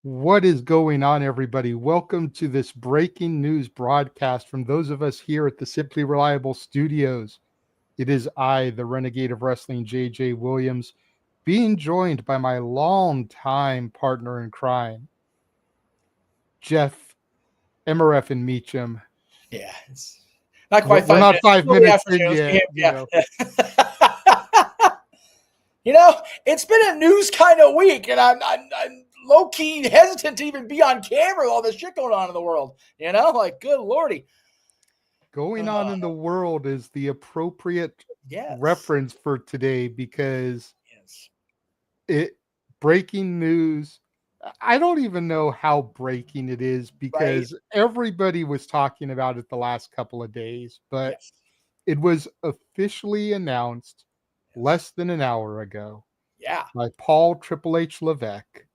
What is going on, everybody? Welcome to this breaking news broadcast from those of us here at the Simply Reliable Studios. It is I, the Renegade of Wrestling, J.J. Williams, being joined by my longtime partner in crime, Jeff MRF and Meacham. Yeah, it's not quite We're 5 not minutes. five Early minutes in afternoons. yet, Yeah. It's been a news kind of week, and I'm low key hesitant to even be on camera with all this shit going on in the world. Good lordy. Going on in the world is the appropriate Yes. reference for today because Yes. breaking news. I don't even know how breaking it is because everybody was talking about it the last couple of days, but Yes. it was officially announced less than an hour ago Yeah. by Paul Triple H Levesque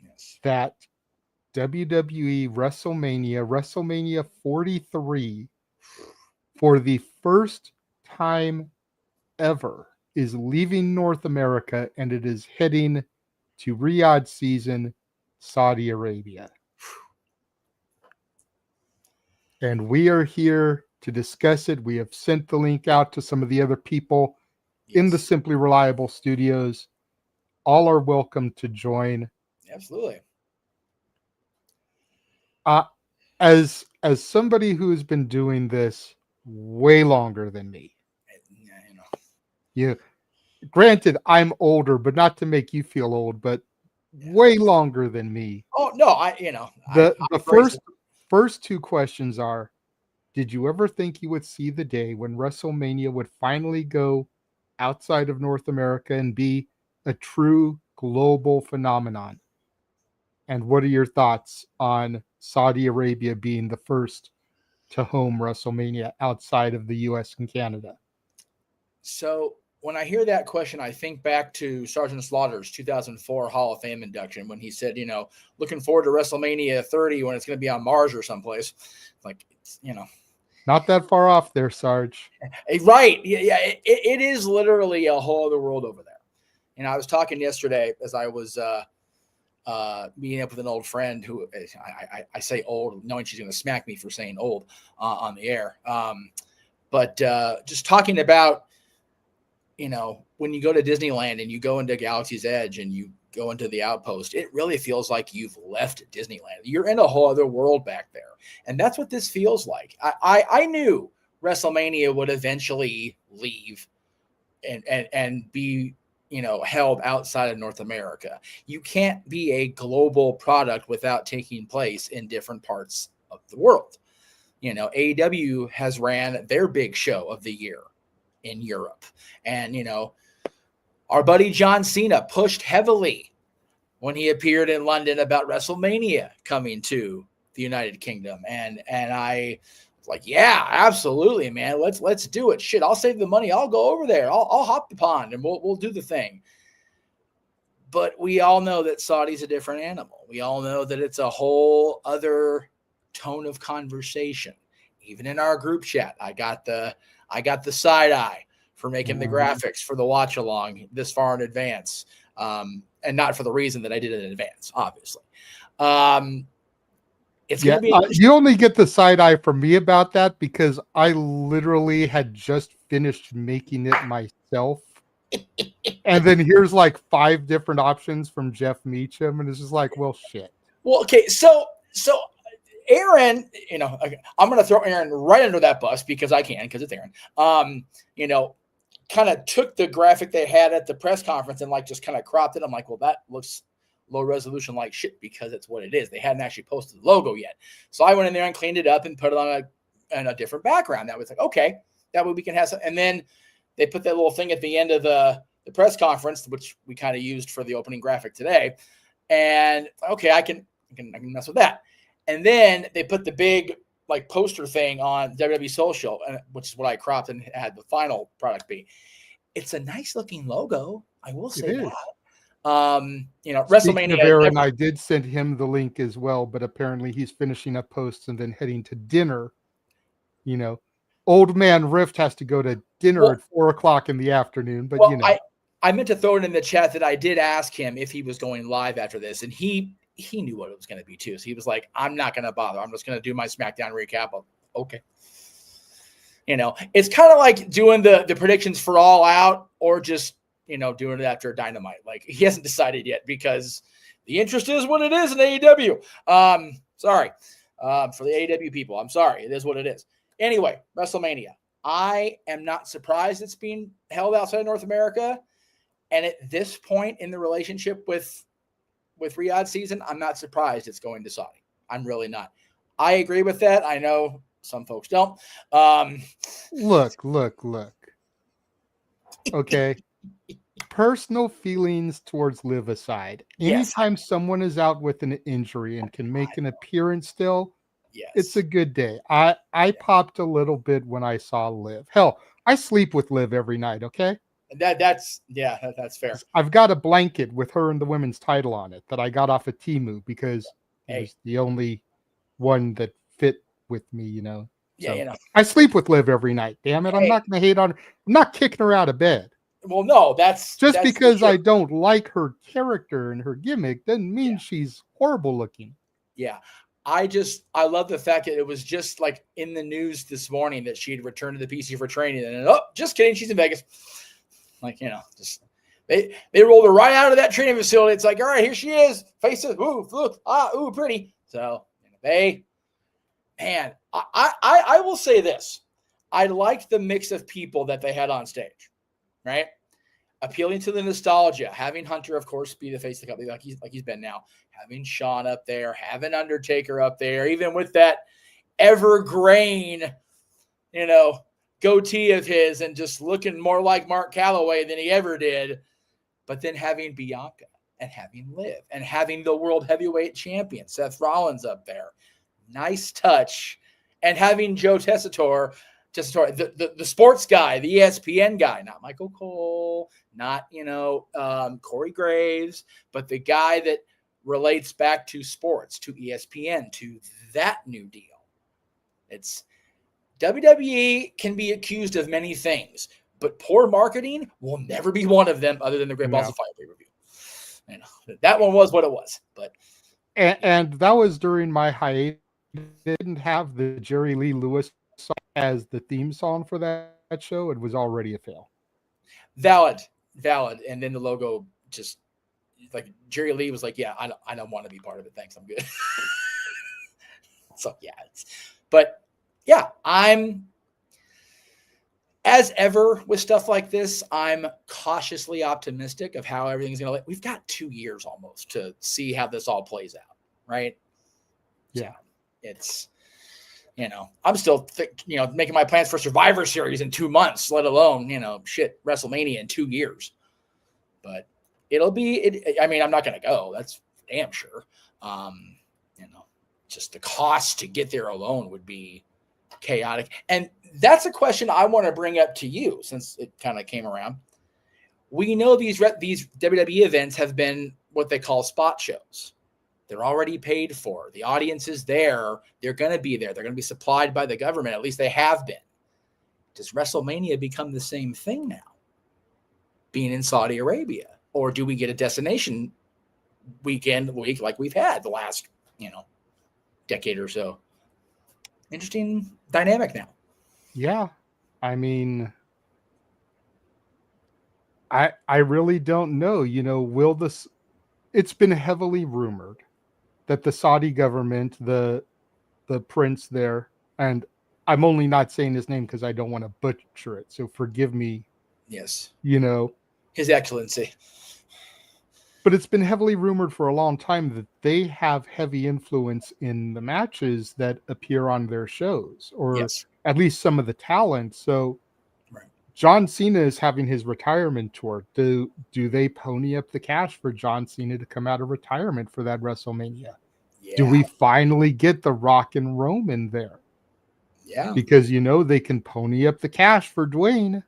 Yes. that WWE WrestleMania 43, for the first time ever, is leaving North America and it is heading to Riyadh season, Saudi Arabia. And we are here to discuss it. We have sent the link out to some of the other people in the Simply Reliable Studios. All are welcome to join. Absolutely. As somebody who has been doing this way longer than me, granted, I'm older, but not to make you feel old, but way longer than me. Oh no, The first two questions are: did you ever think you would see the day when WrestleMania would finally go outside of North America and be a true global phenomenon? And what are your thoughts on Saudi Arabia being the first to home WrestleMania outside of the US and Canada? So when I hear that question, I think back to Sergeant Slaughter's 2004 Hall of Fame induction when he said, looking forward to WrestleMania 30 when it's going to be on Mars or someplace. Not that far off there, Sarge. Right. Yeah. It is literally a whole other world over there. And I was talking yesterday as I was meeting up with an old friend who I say old, knowing she's going to smack me for saying old on the air. But just talking about, when you go to Disneyland and you go into Galaxy's Edge and you go into the Outpost, it really feels like you've left Disneyland. You're in a whole other world back there. And that's what this feels like. I knew WrestleMania would eventually leave and be, held outside of North America. You can't be a global product without taking place in different parts of the world. AEW has ran their big show of the year in Europe. And, our buddy John Cena pushed heavily when he appeared in London about WrestleMania coming to the United Kingdom. And I was like, yeah, absolutely, man. Let's do it. Shit, I'll save the money. I'll go over there. I'll hop the pond and we'll do the thing. But we all know that Saudi's a different animal. We all know that it's a whole other tone of conversation. Even in our group chat, I got the side eye for making the graphics for the watch along this far in advance. And not for the reason that I did it in advance, obviously. It's going to be. You only get the side eye from me about that because I literally had just finished making it myself. And then here's like 5 different options from Jeff Meacham. And it's just like, well, shit. Well, okay. So Aaron, I'm going to throw Aaron right under that bus because I can, because it's Aaron. Kind of took the graphic they had at the press conference and just kind of cropped it. I'm like, well, that looks low resolution like shit because it's what it is. They hadn't actually posted the logo yet. So I went in there and cleaned it up and put it on a different background. That was like, okay, that way we can have some. And then they put that little thing at the end of the press conference, which we kind of used for the opening graphic today. And okay, I can mess with that. And then they put the big poster thing on WWE Social, which is what I cropped and had the final product be. It's a nice looking logo. I will say that. WrestleMania. Of Aaron, I did send him the link as well, but apparently he's finishing up posts and then heading to dinner. Old man Rift has to go to dinner at 4:00 in the afternoon. But I meant to throw it in the chat that I did ask him if he was going live after this, and he he knew what it was going to be too. So he was like, I'm not going to bother. I'm just going to do my SmackDown recap. Okay. It's kind of like doing the predictions for All Out or just, doing it after Dynamite. Like, he hasn't decided yet because the interest is what it is in AEW. Sorry. For the AEW people, I'm sorry. It is what it is. Anyway, WrestleMania. I am not surprised it's being held outside of North America. And at this point in the relationship with Riyadh season, I'm not surprised it's going to Saudi. I'm really not. I agree with that. I know some folks don't. Look. Okay. Personal feelings towards Liv aside. Yes. Anytime someone is out with an injury and can make an appearance still, Yes. it's a good day. I popped a little bit when I saw Liv. Hell, I sleep with Liv every night, okay? That's fair. I've got a blanket with her and the women's title on it that I got off of Temu because it was the only one that fit with me, So I sleep with Liv every night. Damn it. I'm not going to hate on her. I'm not kicking her out of bed. Well, no, that's because I don't like her character and her gimmick doesn't mean she's horrible looking. Yeah. I love the fact that it was just like in the news this morning that she had returned to the PC for training, and just kidding, she's in Vegas. Like, just they rolled her right out of that training facility. It's like, all right, here she is. Faces, ooh, look, ooh, pretty. So I will say this. I liked the mix of people that they had on stage, right? Appealing to the nostalgia, having Hunter, of course, be the face of the company like he's been now, having Shawn up there, having Undertaker up there, even with that evergreen, goatee of his and just looking more like Mark Calloway than he ever did. But then having Bianca and having Liv and having the world heavyweight champion, Seth Rollins, up there. Nice touch. And having Joe Tessitore, the sports guy, the ESPN guy, not Michael Cole, not, Corey Graves, but the guy that relates back to sports, to ESPN, to that new deal. It's WWE can be accused of many things, but poor marketing will never be one of them other than the Great Balls of Fire pay-per-view. That one was what it was. But and that was during my hiatus. They didn't have the Jerry Lee Lewis song as the theme song for that show. It was already a fail. Valid. And then the logo just like Jerry Lee was like, yeah, I don't want to be part of it. Thanks. I'm good. So yeah, I'm, as ever with stuff like this, I'm cautiously optimistic of how everything's going to, we've got 2 years almost to see how this all plays out. Right. Yeah. So it's, I'm still, making my plans for Survivor Series in 2 months, let alone, WrestleMania in 2 years. But it'll be, I'm not going to go. That's damn sure. Just the cost to get there alone would be chaotic. And that's a question I want to bring up to you since it kind of came around. We know these WWE events have been what they call spot shows. They're already paid for. The audience is there. They're going to be there. They're going to be supplied by the government. At least they have been. Does WrestleMania become the same thing now, being in Saudi Arabia? Or do we get a destination week like we've had the last, decade or so? Interesting dynamic now. Yeah. I really don't know. Will this, it's been heavily rumored that the Saudi government, the prince there, and I'm only not saying his name because I don't want to butcher it, so forgive me. Yes. His Excellency. But it's been heavily rumored for a long time that they have heavy influence in the matches that appear on their shows, or at least some of the talent. So John Cena is having his retirement tour. Do they pony up the cash for John Cena to come out of retirement for that WrestleMania? Yeah. Do we finally get The Rock and Roman there? Yeah. Because, they can pony up the cash for Dwayne.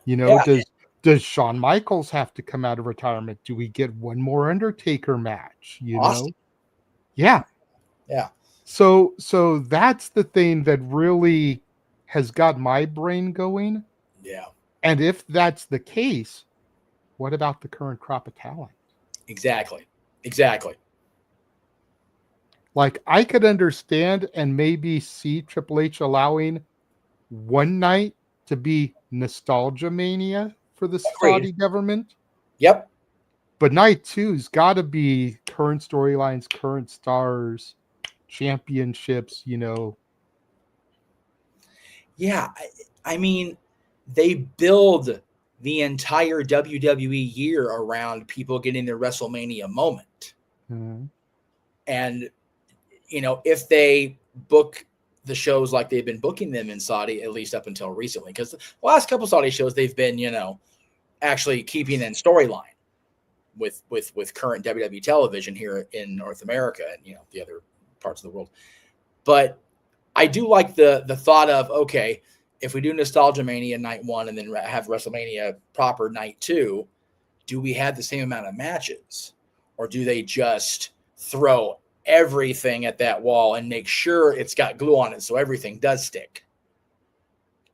Yeah. Does Shawn Michaels have to come out of retirement? Do we get one more Undertaker match? Awesome. Yeah. Yeah. So that's the thing that really has got my brain going. Yeah. And if that's the case, what about the current crop of talent? Exactly. Exactly. Like, I could understand and maybe see Triple H allowing one night to be Nostalgia Mania for the Agreed. Saudi government. Yep. But night two's got to be current storylines, current stars, championships, Yeah. I mean, they build the entire WWE year around people getting their WrestleMania moment. Mhm. And, if they book the shows like they've been booking them in Saudi, at least up until recently, because the last couple Saudi shows, they've been, actually keeping in storyline with current WWE television here in North America and, the other parts of the world. But I do like the thought of, okay, if we do Nostalgia Mania night 1 and then have WrestleMania proper night 2, do we have the same amount of matches, or do they just throw everything at that wall and make sure it's got glue on it so everything does stick?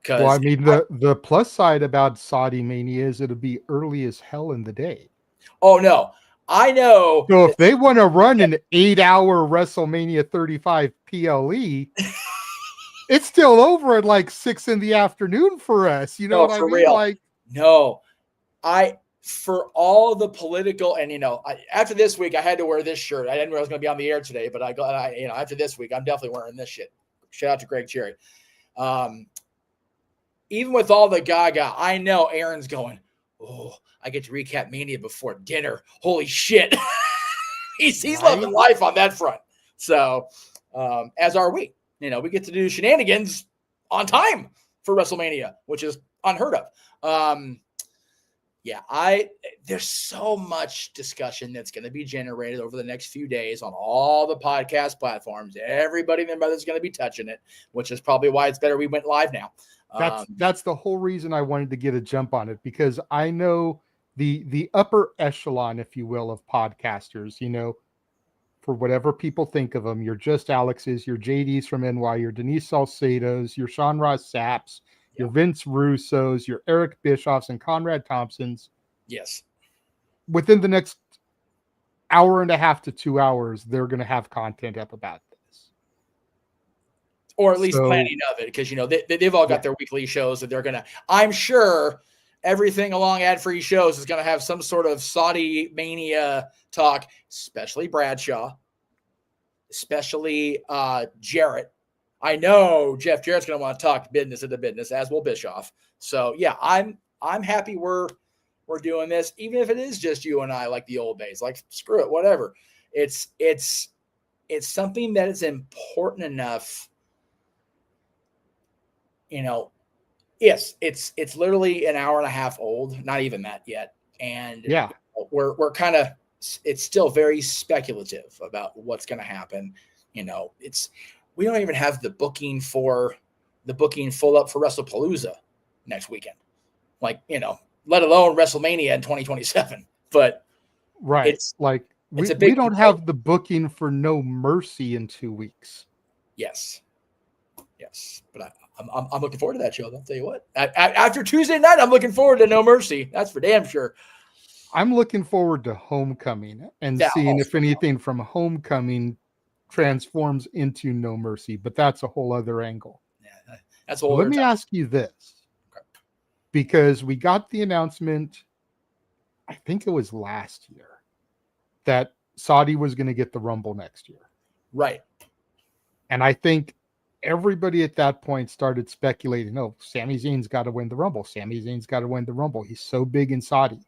Well, I Because mean, the plus side about Saudi Mania is it'll be early as hell in the day. oh no, I know. So if they want to run an 8-hour WrestleMania 35 PLE, it's still over at like 6 in the afternoon for us. You know No, what I for mean? real. Like, No, for all the political, and after this week, I had to wear this shirt. I didn't know I was going to be on the air today, but after this week, I'm definitely wearing this shit. Shout out to Greg Cherry. Even with all the gaga, I know Aaron's going, oh, I get to recap Mania before dinner. Holy shit. he's right? loving life on that front. So, as are we. We get to do shenanigans on time for WrestleMania, which is unheard of. There's so much discussion that's going to be generated over the next few days on all the podcast platforms. Everybody and their mother's going to be touching it, which is probably why it's better we went live now. That's the whole reason I wanted to get a jump on it, because I know the upper echelon, if you will, of podcasters, for whatever people think of them, you're just Alex's, your JD's from NY, your Denise Salcedo's, your Sean Ross Sapps, your Vince Russo's, your Eric Bischoff's, and Conrad Thompson's. Yes. Within the next hour and a half to 2 hours, they're going to have content up about this. Or at least planning of it, because, they've all got their weekly shows that they're going to, I'm sure everything along ad-free shows is going to have some sort of Saudi Mania talk, especially Bradshaw, especially Jarrett. I know Jeff Jarrett's going to want to talk business into business, as will Bischoff. So yeah, I'm happy we're doing this, even if it is just you and I, like the old days. Like, screw it, whatever. It's something that is important enough. Yes, it's literally an hour and a half old, not even that yet, and yeah, we're kind of, it's still very speculative about what's going to happen. We don't even have the booking full up for WrestlePalooza next weekend, let alone WrestleMania in 2027. But right, we don't have the booking for No Mercy in 2 weeks. Yes, but I'm looking forward to that show. I'll tell you what. After Tuesday night, I'm looking forward to No Mercy. That's for damn sure. I'm looking forward to Homecoming and seeing if anything from Homecoming transforms into No Mercy, but that's a whole other angle. Yeah, that's a whole. Let me ask you this, because we got the announcement, I think it was last year, that Saudi was going to get the Rumble next year. Right. And I think everybody at that point started speculating, oh, Sami Zayn's got to win the Rumble. Sami Zayn's got to win the Rumble. He's so big in Saudi.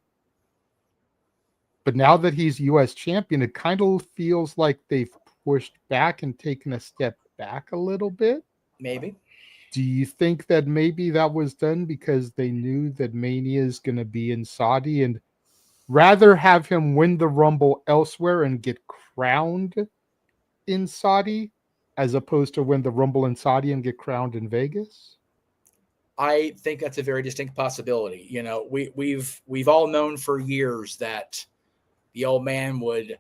But now that he's U.S. champion, it kind of feels like they've pushed back and taken a step back a little bit. Maybe. Do you think that maybe that was done because they knew that Mania is going to be in Saudi, and rather have him win the Rumble elsewhere and get crowned in Saudi, as opposed to win the Rumble in Saudi and get crowned in Vegas? I think that's a very distinct possibility. We've all known for years that the old man would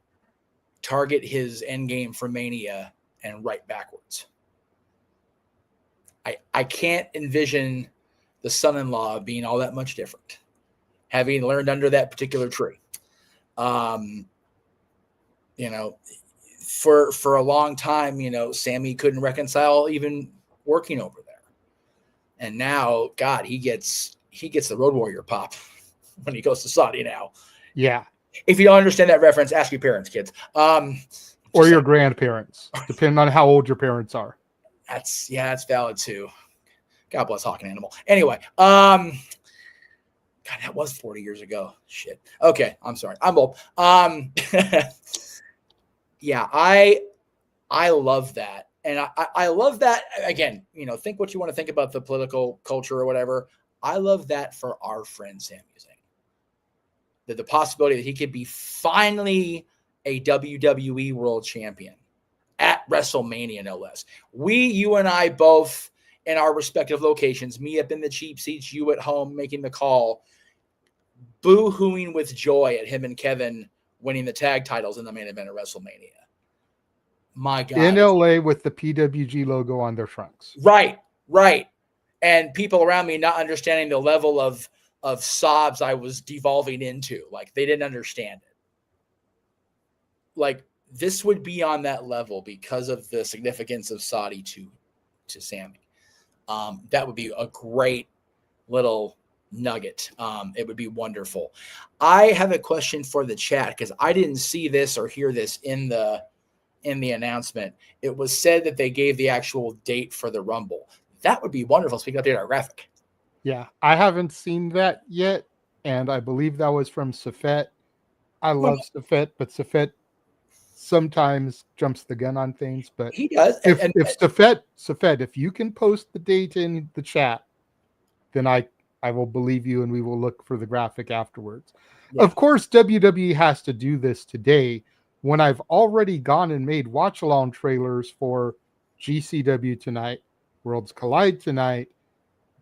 target his end game for Mania and write backwards. I can't envision the son-in-law being all that much different, having learned under that particular tree. You know, for a long time, Sammy couldn't reconcile even working over there, and now, God, he gets the Road Warrior pop when he goes to Saudi now. Yeah. If you don't understand that reference, ask your parents, kids. Or your grandparents, depending on how old your parents are. That's valid too. God bless Hawk and Animal. Anyway, God, that was 40 years ago. Shit. Okay, I'm sorry. I'm old. Yeah, I love that. And I love that. Again, think what you want to think about the political culture or whatever. I love that for our friend Sami Zayn. That the possibility that he could be finally a WWE World Champion at WrestleMania, no less. You and I both in our respective locations, me up in the cheap seats, you at home making the call, boo-hooing with joy at him and Kevin winning the tag titles in the main event of WrestleMania. My God. In LA with the PWG logo on their trunks. Right. And people around me not understanding the level of sobs I was devolving into. Like, they didn't understand it. Like, this would be on that level because of the significance of Saudi to Sammy. That would be a great little nugget. It would be wonderful. I have a question for the chat because I didn't see this or hear this in the announcement. It was said that they gave the actual date for the Rumble. That would be wonderful. Speaking of our graphic. Yeah, I haven't seen that yet, and I believe that was from Safet. I love Safet, but Safet sometimes jumps the gun on things. But he does. If Safet, if you can post the date in the chat, then I will believe you, and we will look for the graphic afterwards. Yeah. Of course, WWE has to do this today when I've already gone and made watch-along trailers for GCW tonight, Worlds Collide tonight,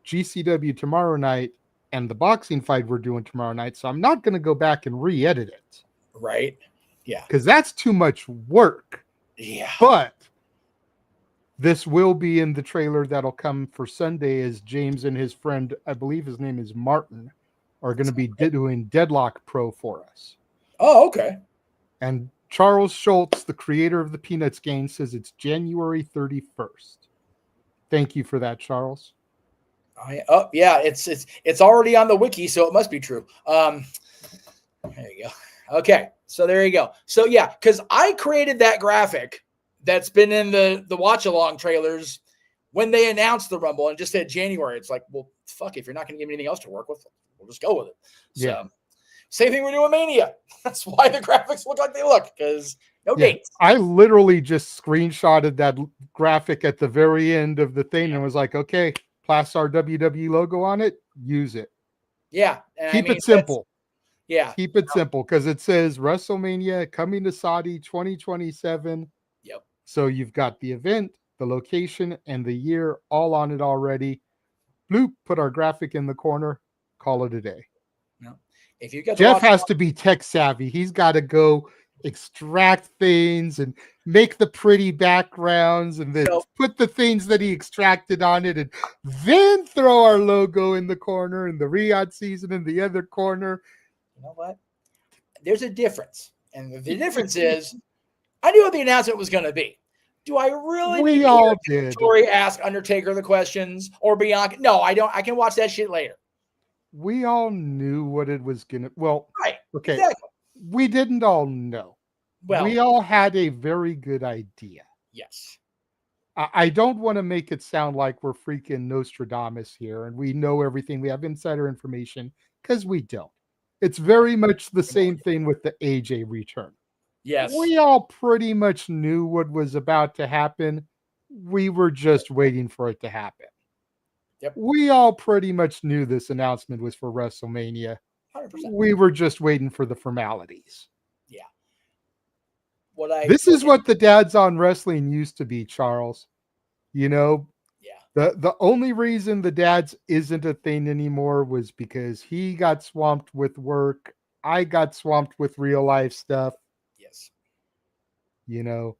GCW tomorrow night, and the boxing fight we're doing tomorrow night. So I'm not going to go back and re-edit it. Right. Yeah. Because that's too much work. Yeah. But this will be in the trailer that'll come for Sunday as James and his friend, I believe his name is Martin, are going to be doing Deadlock Pro for us. Oh, okay. And Charles Schultz, the creator of the Peanuts game, says it's January 31st. Thank you for that, Charles. Oh yeah, it's already on the wiki, so it must be true. There you go. Okay, so there you go. So yeah, because I created that graphic that's been in the watch along trailers when they announced the Rumble and just said January. It's like, well, fuck, if you're not going to give me anything else to work with, we'll just go with it. So, yeah. Same thing we're doing Mania. That's why the graphics look like they look, because no dates. I literally just screenshotted that graphic at the very end of the thing and was like, okay, plus our WWE logo on it, use it. Yeah. Keep it simple. Yeah. Keep it simple because it says WrestleMania coming to Saudi 2027. Yep. So you've got the event, the location, and the year all on it already. Bloop, put our graphic in the corner, call it a day. No. If you get Jeff has to be tech savvy. He's got to go extract things and make the pretty backgrounds and then put the things that he extracted on it and then throw our logo in the corner and the Riyadh season in the other corner. You know what? There's a difference. And the difference is I knew what the announcement was going to be. Do I really we all did. Tori ask Undertaker the questions or Bianca? No, I don't. I can watch that shit later. We all knew what it was going to. Well, right. Okay. Exactly. We didn't all know. Well, we all had a very good idea. Yes. I don't want to make it sound like we're freaking Nostradamus here and we know everything. We have insider information because we don't. It's very much the same thing with the AJ return. Yes. We all pretty much knew what was about to happen. We were just waiting for it to happen. Yep. We all pretty much knew this announcement was for WrestleMania. 100%. We were just waiting for the formalities. Yeah. This is what the Dads on Wrestling used to be, Charles. You know, the only reason the Dads isn't a thing anymore was because he got swamped with work. I got swamped with real life stuff. Yes. You know,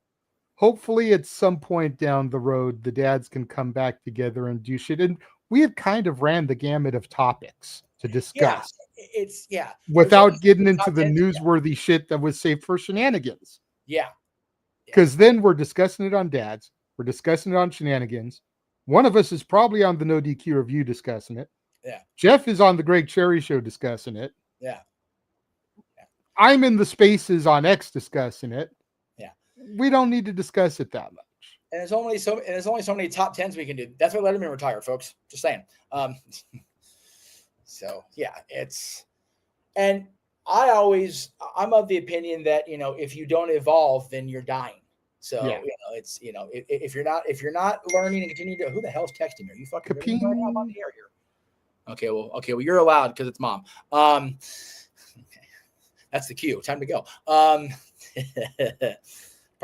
hopefully at some point down the road, the Dads can come back together and do shit. And we have kind of ran the gamut of topics to discuss. Without getting into the newsworthy shit that was saved for shenanigans. Yeah. Because then we're discussing it on Dads. We're discussing it on Shenanigans. One of us is probably on the No DQ review discussing it. Yeah. Jeff is on the Greg Cherry show discussing it. Yeah. I'm in the spaces on X discussing it. Yeah. We don't need to discuss it that much. And there's only so many top tens we can do. That's why Letterman retired, folks. Just saying. So yeah, and I'm of the opinion that, if you don't evolve, then you're dying. So Yeah. it's if you're not learning and continue to, who the hell's texting me? Are you fucking right now? I'm on the air here. Okay, well you're allowed because it's mom. Okay. That's the cue. Time to go. Probably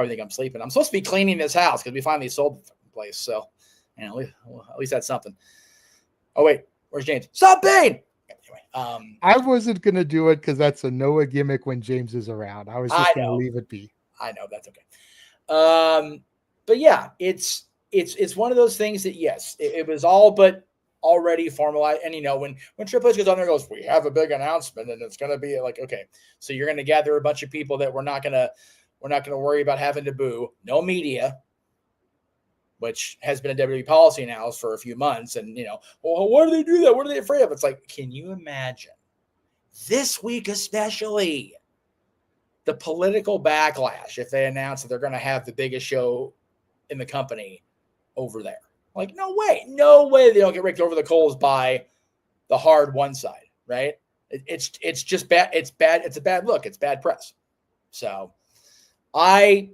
think I'm sleeping. I'm supposed to be cleaning this house because we finally sold the place. So, at least that's something. Oh wait, where's James? Stop Bane. Anyway, I wasn't gonna do it because that's a Noah gimmick when James is around. I was just gonna leave it be. I know that's okay. But yeah, it's one of those things that yes, it was all but already formalized. And when Triple H goes on there and goes, we have a big announcement, and it's gonna be like, okay, so you're gonna gather a bunch of people that we're not gonna worry about having to boo. No media, which has been a WWE policy now for a few months. And, well, why do they do that? What are they afraid of? It's like, can you imagine this week, especially the political backlash if they announce that they're going to have the biggest show in the company over there? Like, no way they don't get raked over the coals by the hard one side, right? It's just bad. It's bad. It's a bad look. It's bad press. So I'm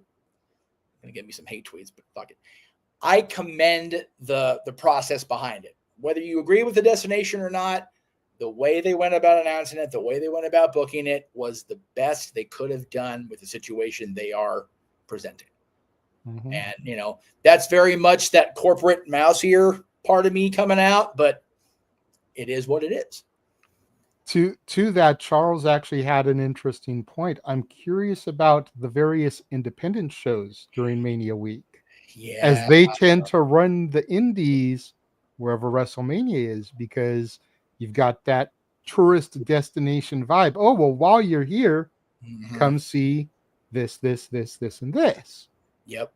going to give me some hate tweets, but fuck it. I commend the process behind it. Whether you agree with the destination or not, the way they went about announcing it, the way they went about booking it was the best they could have done with the situation they are presenting. Mm-hmm. And, that's very much that corporate mouse ear part of me coming out, but it is what it is. To that, Charles actually had an interesting point. I'm curious about the various independent shows during Mania week. Yeah, as they tend to run the indies wherever WrestleMania is, because you've got that tourist destination vibe. Oh, well, while you're here, come see this, and this. Yep.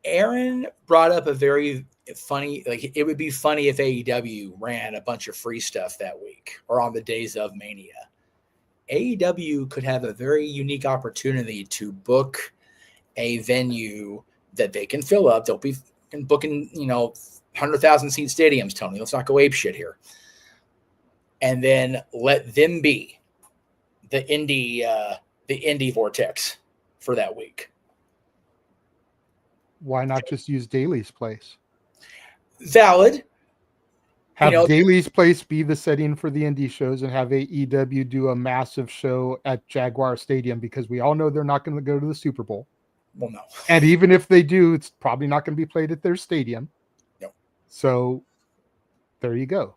Aaron brought up a very funny, like, it would be funny if AEW ran a bunch of free stuff that week or on the days of Mania. AEW could have a very unique opportunity to book a venue that they can fill up. They'll be booking, 100,000 seat stadiums, Tony. Let's not go ape shit here. And then let them be the indie vortex for that week. Why not just use Daly's place? Valid. Have Daly's place be the setting for the indie shows and have AEW do a massive show at Jaguar Stadium, because we all know they're not going to go to the Super Bowl. Well, no. And even if they do, it's probably not going to be played at their stadium. No. So there you go.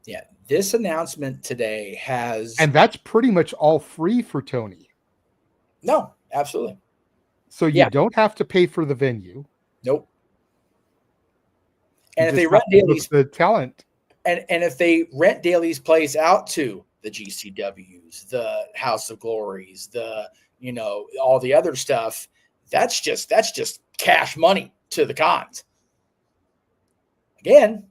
Yeah. This announcement today has... And that's pretty much all free for Tony. No, absolutely. So you don't have to pay for the venue. Nope. And if they rent Daly's... the talent. And if they rent Daly's place out to the GCWs, the House of Glories, the, all the other stuff, that's just cash money to the cons. Again,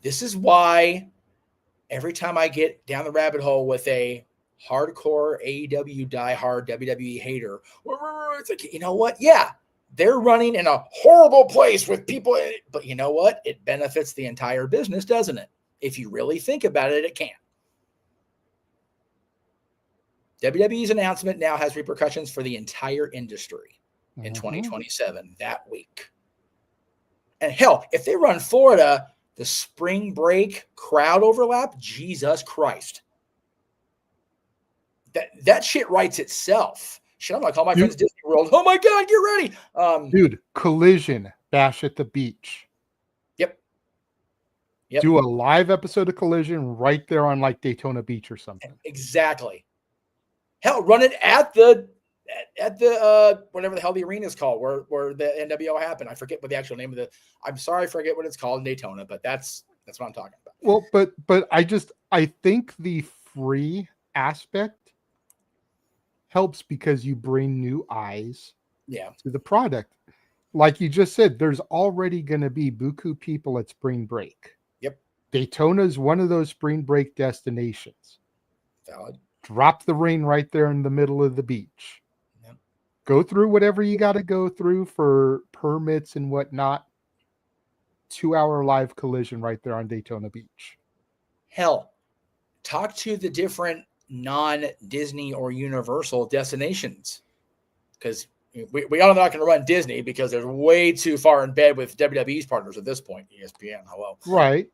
this is why every time I get down the rabbit hole with a hardcore AEW diehard WWE hater, it's like, you know what? Yeah, they're running in a horrible place with people in it, but you know what? It benefits the entire business, doesn't it? If you really think about it, it can. WWE's announcement now has repercussions for the entire industry in 2027, that week. And hell, if they run Florida, the spring break crowd overlap, Jesus Christ. That shit writes itself. Shit, I'm going to call my friends Disney World. Oh my God, get ready. Dude, Collision, Bash at the Beach. Yep. Do a live episode of Collision right there on like Daytona Beach or something. Exactly. Hell, run it at the whatever the hell the arena is called, where the NWO happened. I forget what the actual name of the. I'm sorry, I forget what it's called in Daytona, but that's what I'm talking about. Well, but I think the free aspect helps because you bring new eyes Yeah. to the product. Like you just said, there's already going to be buku people at spring break. Yep. Daytona is one of those spring break destinations. Valid. Drop the ring right there in the middle of the beach. Yep. Go through whatever you got to go through for permits and whatnot. 2-hour live collision right there on Daytona Beach. Hell, talk to the different non-Disney or Universal destinations, because we all know not going to run Disney because they're way too far in bed with WWE's partners at this point. ESPN, hello. Right.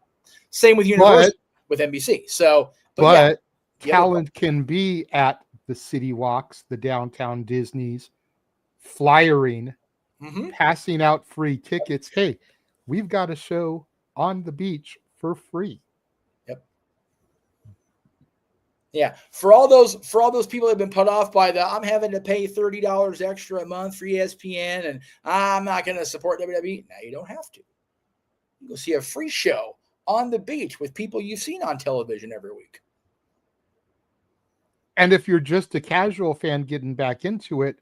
Same with Universal with NBC. So, but yeah, talent can be at the city walks, the downtown Disneys, flyering, passing out free tickets. Hey, we've got a show on the beach for free. Yep. Yeah, for all those people that have been put off by the I'm having to pay $30 extra a month for ESPN and I'm not going to support WWE. Now you don't have to. You go see a free show on the beach with people you've seen on television every week. And if you're just a casual fan getting back into it,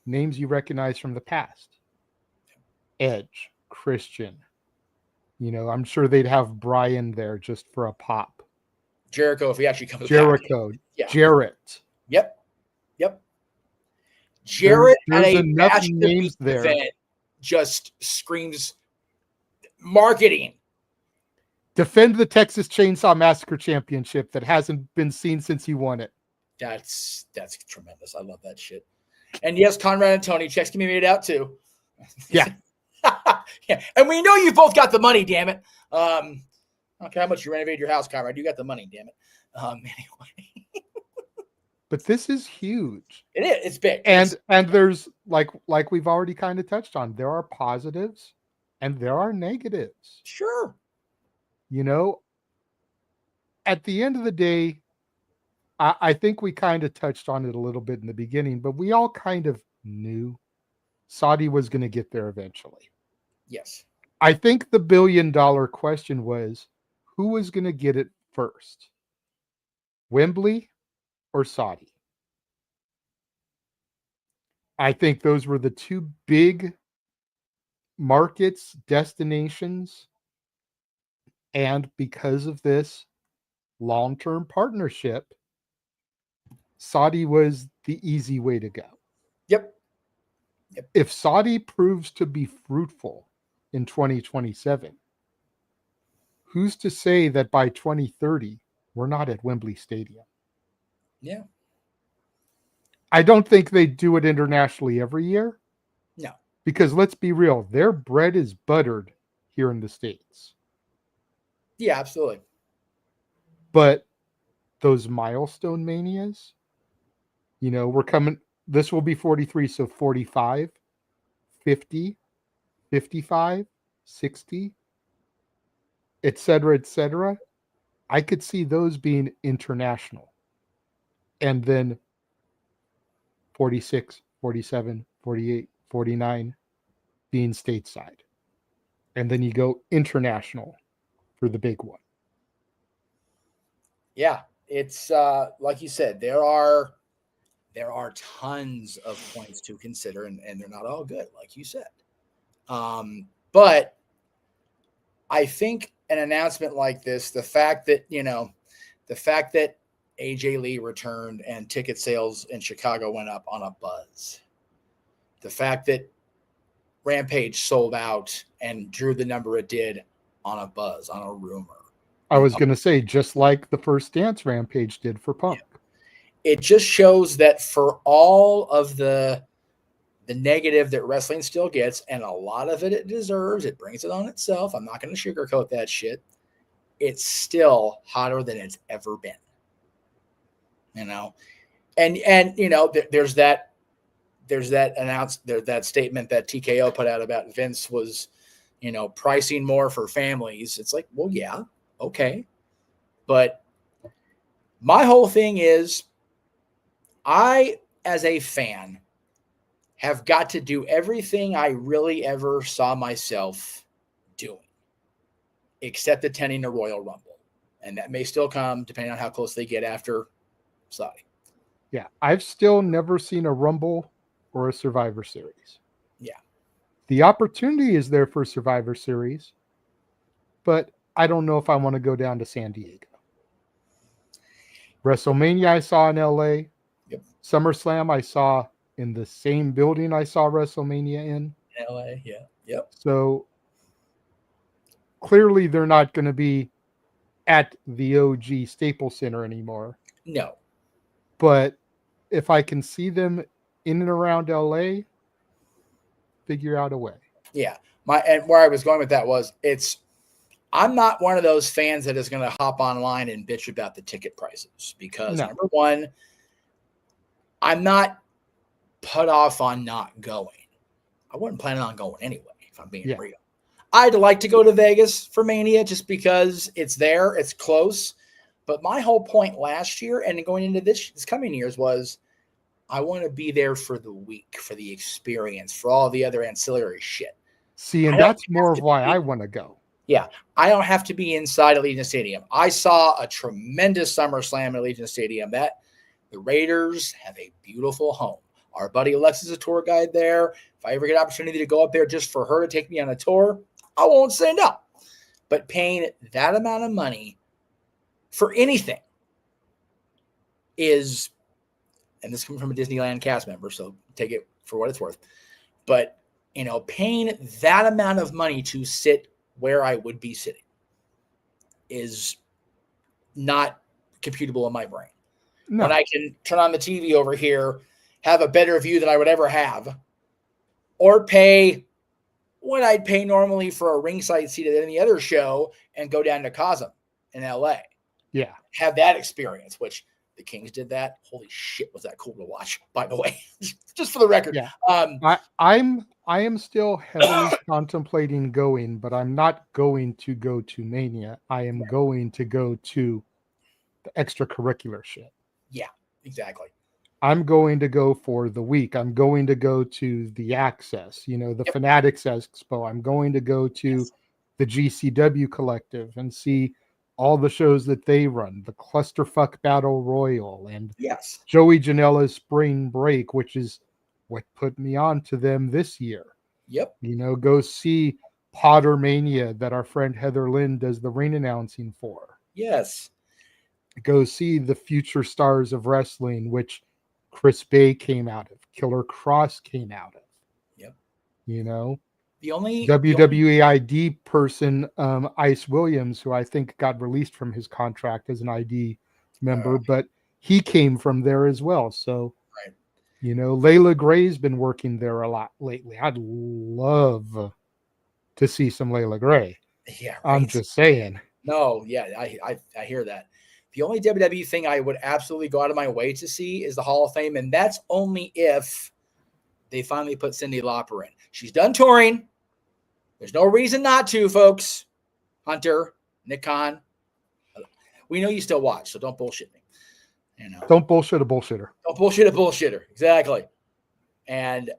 names you recognize from the past. Edge, Christian. I'm sure they'd have Brian there just for a pop. Jericho, if he actually comes Jericho. back. Yeah. Jarrett. Yep. Jarrett there's enough names there. Event just screams marketing. Defend the Texas Chainsaw Massacre Championship that hasn't been seen since he won it. That's tremendous. I love that shit. And yes, Conrad and Tony, checks can be made out too. Yeah. Yeah. And we know you both got the money, damn it. I don't care how much you renovate your house, Conrad. You got the money, damn it. Anyway. But this is huge. It is. It's big. And there's like we've already kind of touched on, there are positives and there are negatives. Sure. At the end of the day, I think we kind of touched on it a little bit in the beginning, but we all kind of knew Saudi was going to get there eventually. Yes. I think the $1 billion question was, who was going to get it first? Wembley or Saudi? I think those were the two big markets, destinations, and because of this long-term partnership, Saudi was the easy way to go. Yep. If Saudi proves to be fruitful in 2027, who's to say that by 2030 we're not at Wembley Stadium? Yeah. I don't think they do it internationally every year. No. Because let's be real, their bread is buttered here in the States. Yeah, absolutely. But those milestone manias, we're coming, this will be 43, so 45, 50, 55, 60, etc. I could see those being international. And then 46, 47, 48, 49 being stateside. And then you go international for the big one. Yeah, it's like you said, there are tons of points to consider, and they're not all good, like you said. But I think an announcement like this, the fact that AJ Lee returned and ticket sales in Chicago went up on a buzz, the fact that Rampage sold out and drew the number it did on a buzz, on a rumor. I was going to say, just like the first Dance Rampage did for Punk. Yeah. It just shows that for all of the negative that wrestling still gets, and a lot of it deserves, it brings it on itself. I'm not going to sugarcoat that shit. It's still hotter than it's ever been. And there's that that statement that TKO put out about Vince was, pricing more for families. It's like, well, yeah, okay. But my whole thing is, I, as a fan, have got to do everything I really ever saw myself doing, except attending a Royal Rumble. And that may still come depending on how close they get after Saudi. Yeah, I've still never seen a Rumble or a Survivor Series. Yeah. The opportunity is there for Survivor Series, but I don't know if I want to go down to San Diego. WrestleMania I saw in LA. Yep. SummerSlam I saw in the same building I saw WrestleMania in. LA, yeah. Yep. So clearly they're not going to be at the OG Staples Center anymore. No. But if I can see them in and around LA, figure out a way. Yeah. And where I was going with that was I'm not one of those fans that is going to hop online and bitch about the ticket prices because number one, I'm not put off on not going. I wasn't planning on going anyway, if I'm being real. I'd like to go to Vegas for Mania just because it's there, it's close. But my whole point last year and going into this coming years was I want to be there for the week, for the experience, for all the other ancillary shit. See, and that's more of why I want to go. Yeah, I don't have to be inside Allegiant Stadium. I saw a tremendous SummerSlam at Allegiant Stadium. That the Raiders have a beautiful home. Our buddy Alexis is a tour guide there. If I ever get an opportunity to go up there just for her to take me on a tour, I won't say no. But paying that amount of money for anything is, and this comes from a Disneyland cast member, so take it for what it's worth. But, paying that amount of money to sit where I would be sitting is not computable in my brain. No. When I can turn on the TV over here, have a better view than I would ever have, or pay what I'd pay normally for a ringside seat at any other show and go down to Cosm in LA. Yeah. Have that experience, which the Kings did that. Holy shit, was that cool to watch, by the way. Just for the record. Yeah. I am still heavily contemplating going, but I'm not going to go to Mania. I am going to go to the extracurricular shit. Yeah, exactly. I'm going to go for the week. I'm going to go to the Access, the Fanatics Expo. I'm going to go to the GCW Collective and see all the shows that they run, the Clusterfuck Battle Royal and Joey Janela's Spring Break, which is what put me on to them this year. Yep. Go see Potter Mania that our friend Heather Lynn does the ring announcing for. Yes. Go see the Future Stars of Wrestling, which Chris Bay came out of, Killer Cross came out of. Yep. The only WWE ID person, Ice Williams, who I think got released from his contract as an ID member, but he came from there as well. So, Layla Gray's been working there a lot lately. I'd love to see some Layla Gray. Yeah, right. I'm just saying. No, yeah, I hear that. The only WWE thing I would absolutely go out of my way to see is the Hall of Fame, and that's only if they finally put Cyndi Lauper in. She's done touring. There's no reason not to, folks. Hunter, Nick Khan. We know you still watch, so don't bullshit me. Don't bullshit a bullshitter. Don't bullshit a bullshitter. Exactly. And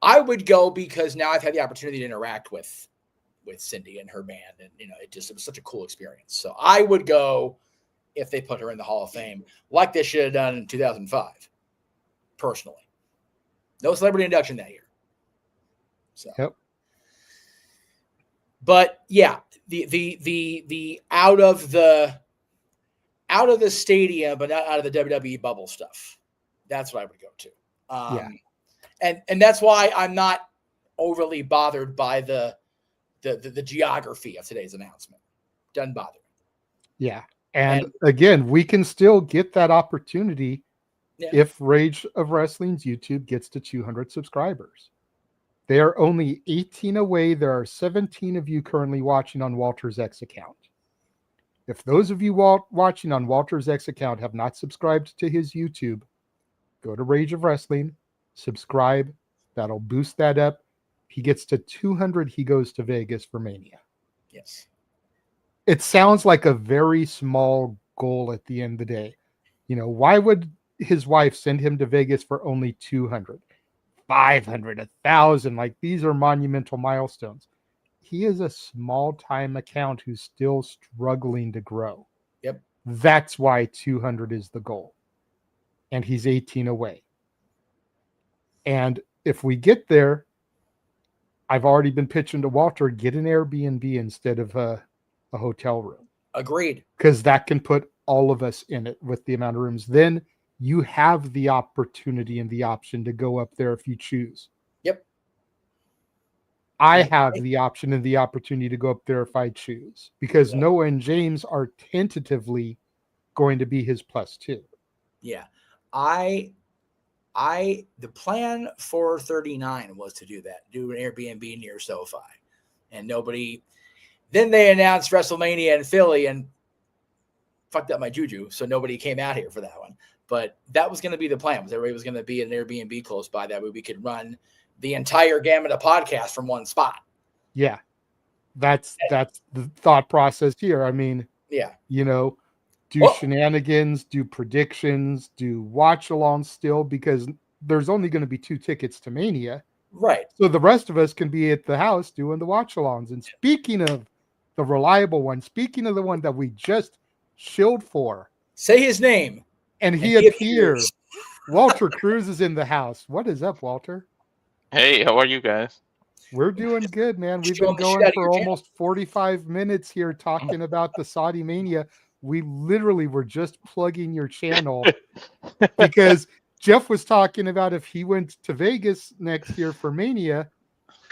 I would go because now I've had the opportunity to interact with Cyndi and her band, and it was such a cool experience. So I would go if they put her in the Hall of Fame, like they should have done in 2005. Personally, no celebrity induction that year. So. Yep. But yeah, the out of the stadium, but not out of the WWE bubble stuff. That's what I would go to. And that's why I'm not overly bothered by the geography of today's announcement. Doesn't bother me. Yeah. And again, we can still get that opportunity if Rage of Wrestling's YouTube gets to 200 subscribers. They are only 18 away. There are 17 of you currently watching on Walter's X account. If those of you watching on Walter's X account have not subscribed to his YouTube, go to Rage of Wrestling, subscribe. That'll boost that up. He gets to 200, he goes to Vegas for Mania. Yes. It sounds like a very small goal at the end of the day. Why would his wife send him to Vegas for only 200, 500, 1,000? Like, these are monumental milestones. He is a small-time account who's still struggling to grow. Yep. That's why 200 is the goal. and he's 18 away. And if we get there, I've already been pitching to Walter, get an Airbnb instead of a hotel room. Agreed. Because that can put all of us in it with the amount of rooms. Then you have the opportunity and the option to go up there if you choose. Yep. I have the option and the opportunity to go up there if I choose, because Noah and James are tentatively going to be his +2. Yeah. The plan for 39 was to do that, do an Airbnb near SoFi, and then they announced WrestleMania in Philly and fucked up my juju. So nobody came out here for that one, but that was going to be the plan. Everybody was going to be at an Airbnb close by, that way we could run the entire gamut of podcasts from one spot. Yeah. That's the thought process here. I mean, do shenanigans, do predictions, do watch alongs still, because there's only going to be 2 tickets to Mania. Right. So the rest of us can be at the house doing the watch alongs. And speaking of the reliable one, speaking of the one that we just shilled for, say his name. And he appears. Walter Cruz is in the house. What is up, Walter? Hey, how are you guys? We're doing good, man. We've been going for almost 45 minutes here talking about the Saudi Mania. We literally were just plugging your channel because Jeff was talking about if he went to Vegas next year for Mania,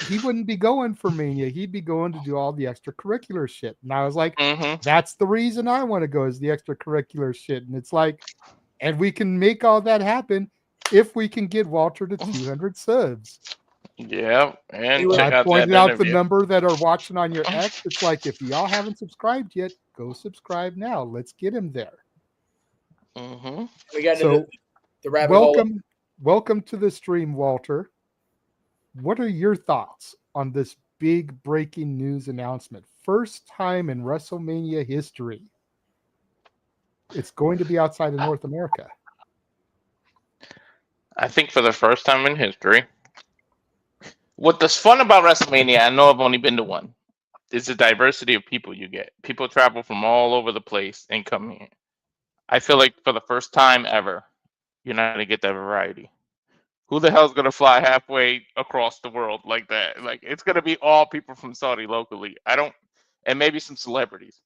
he wouldn't be going for Mania. He'd be going to do all the extracurricular shit. And I was like, that's the reason I want to go, is the extracurricular shit. And it's like, and we can make all that happen if we can get Walter to 200 subs. Yeah, and I pointed out the number that are watching on your X. It's like, if y'all haven't subscribed yet, go subscribe now. Let's get him there. We got the rabbit hole. Welcome to the stream, Walter. What are your thoughts on this big breaking news announcement? First time in WrestleMania history. It's going to be outside of North America. I think for the first time in history. What's fun about WrestleMania, I know I've only been to one, is the diversity of people you get. People travel from all over the place and come here. I feel like for the first time ever, you're not going to get that variety. Who the hell's going to fly halfway across the world like that? Like, it's going to be all people from Saudi locally. And maybe some celebrities.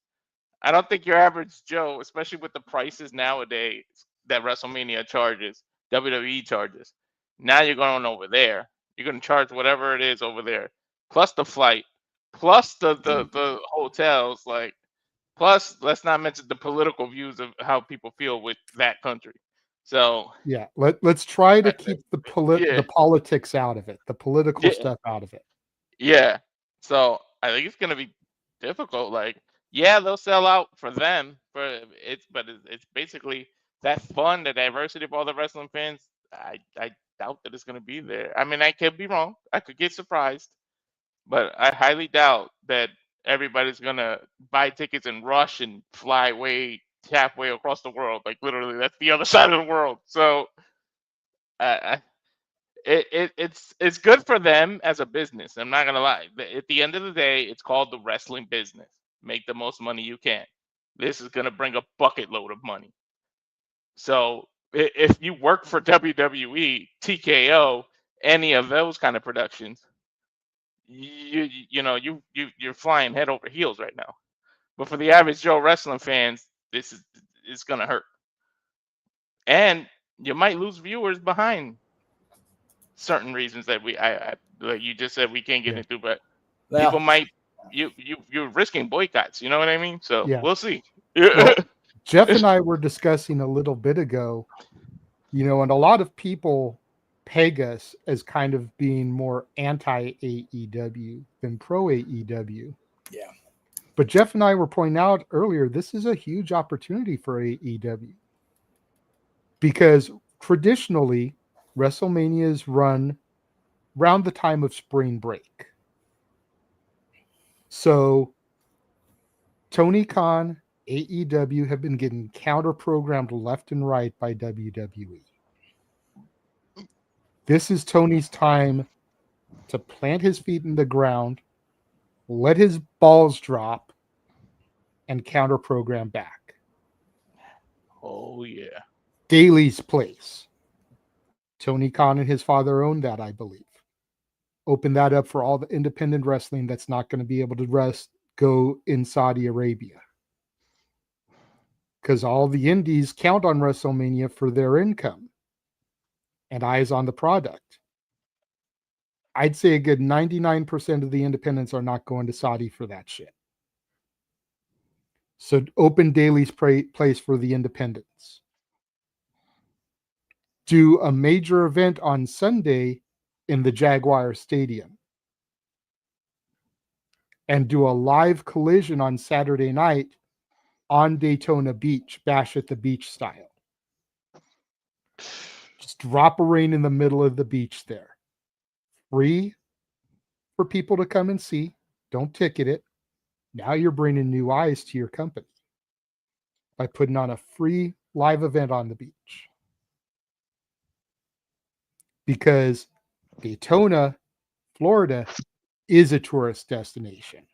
I don't think your average Joe, especially with the prices nowadays that WrestleMania charges, WWE charges. Now you're going over there. You're going to charge whatever it is over there, plus the flight, plus the hotels, like, plus let's not mention the political views of how people feel with that country. So yeah, let's try to keep the politics out of it, the political stuff out of it. Yeah. So I think it's going to be difficult. Like, yeah, they'll sell out for them, but it's basically that fun, the diversity of all the wrestling fans. I doubt that it's going to be there. I mean, I could be wrong. I could get surprised, but I highly doubt that everybody's going to buy tickets and rush and fly halfway across the world. Like, literally, that's the other side of the world. So it's good for them as a business. I'm not going to lie. At the end of the day, it's called the wrestling business. Make the most money you can. This is going to bring a bucket load of money. So if you work for WWE, TKO, any of those kind of productions, you're flying head over heels right now. But for the average Joe wrestling fans, it's gonna hurt, and you might lose viewers behind certain reasons that like you just said we can't get into. But people might you're risking boycotts. You know what I mean? So we'll see. Well, Jeff and I were discussing a little bit ago, and a lot of people peg us as kind of being more anti-AEW than pro-AEW. Yeah. But Jeff and I were pointing out earlier, this is a huge opportunity for AEW. Because traditionally, WrestleMania is run around the time of spring break. So Tony Khan, AEW have been getting counter-programmed left and right by WWE. This is Tony's time to plant his feet in the ground, let his balls drop, and counter-program back. Oh, yeah. Daly's Place. Tony Khan and his father owned that, I believe. Open that up for all the independent wrestling that's not going to be able to go in Saudi Arabia. Because all the indies count on WrestleMania for their income and eyes on the product. I'd say a good 99% of the independents are not going to Saudi for that shit. So open Daly's Place for the independents. Do a major event on Sunday in the Jaguar Stadium. And do a live collision on Saturday night on Daytona Beach, Bash at the Beach style. Just drop a ring in the middle of the beach there. Free for people to come and see. Don't ticket it. Now you're bringing new eyes to your company by putting on a free live event on the beach. Because Daytona, Florida is a tourist destination.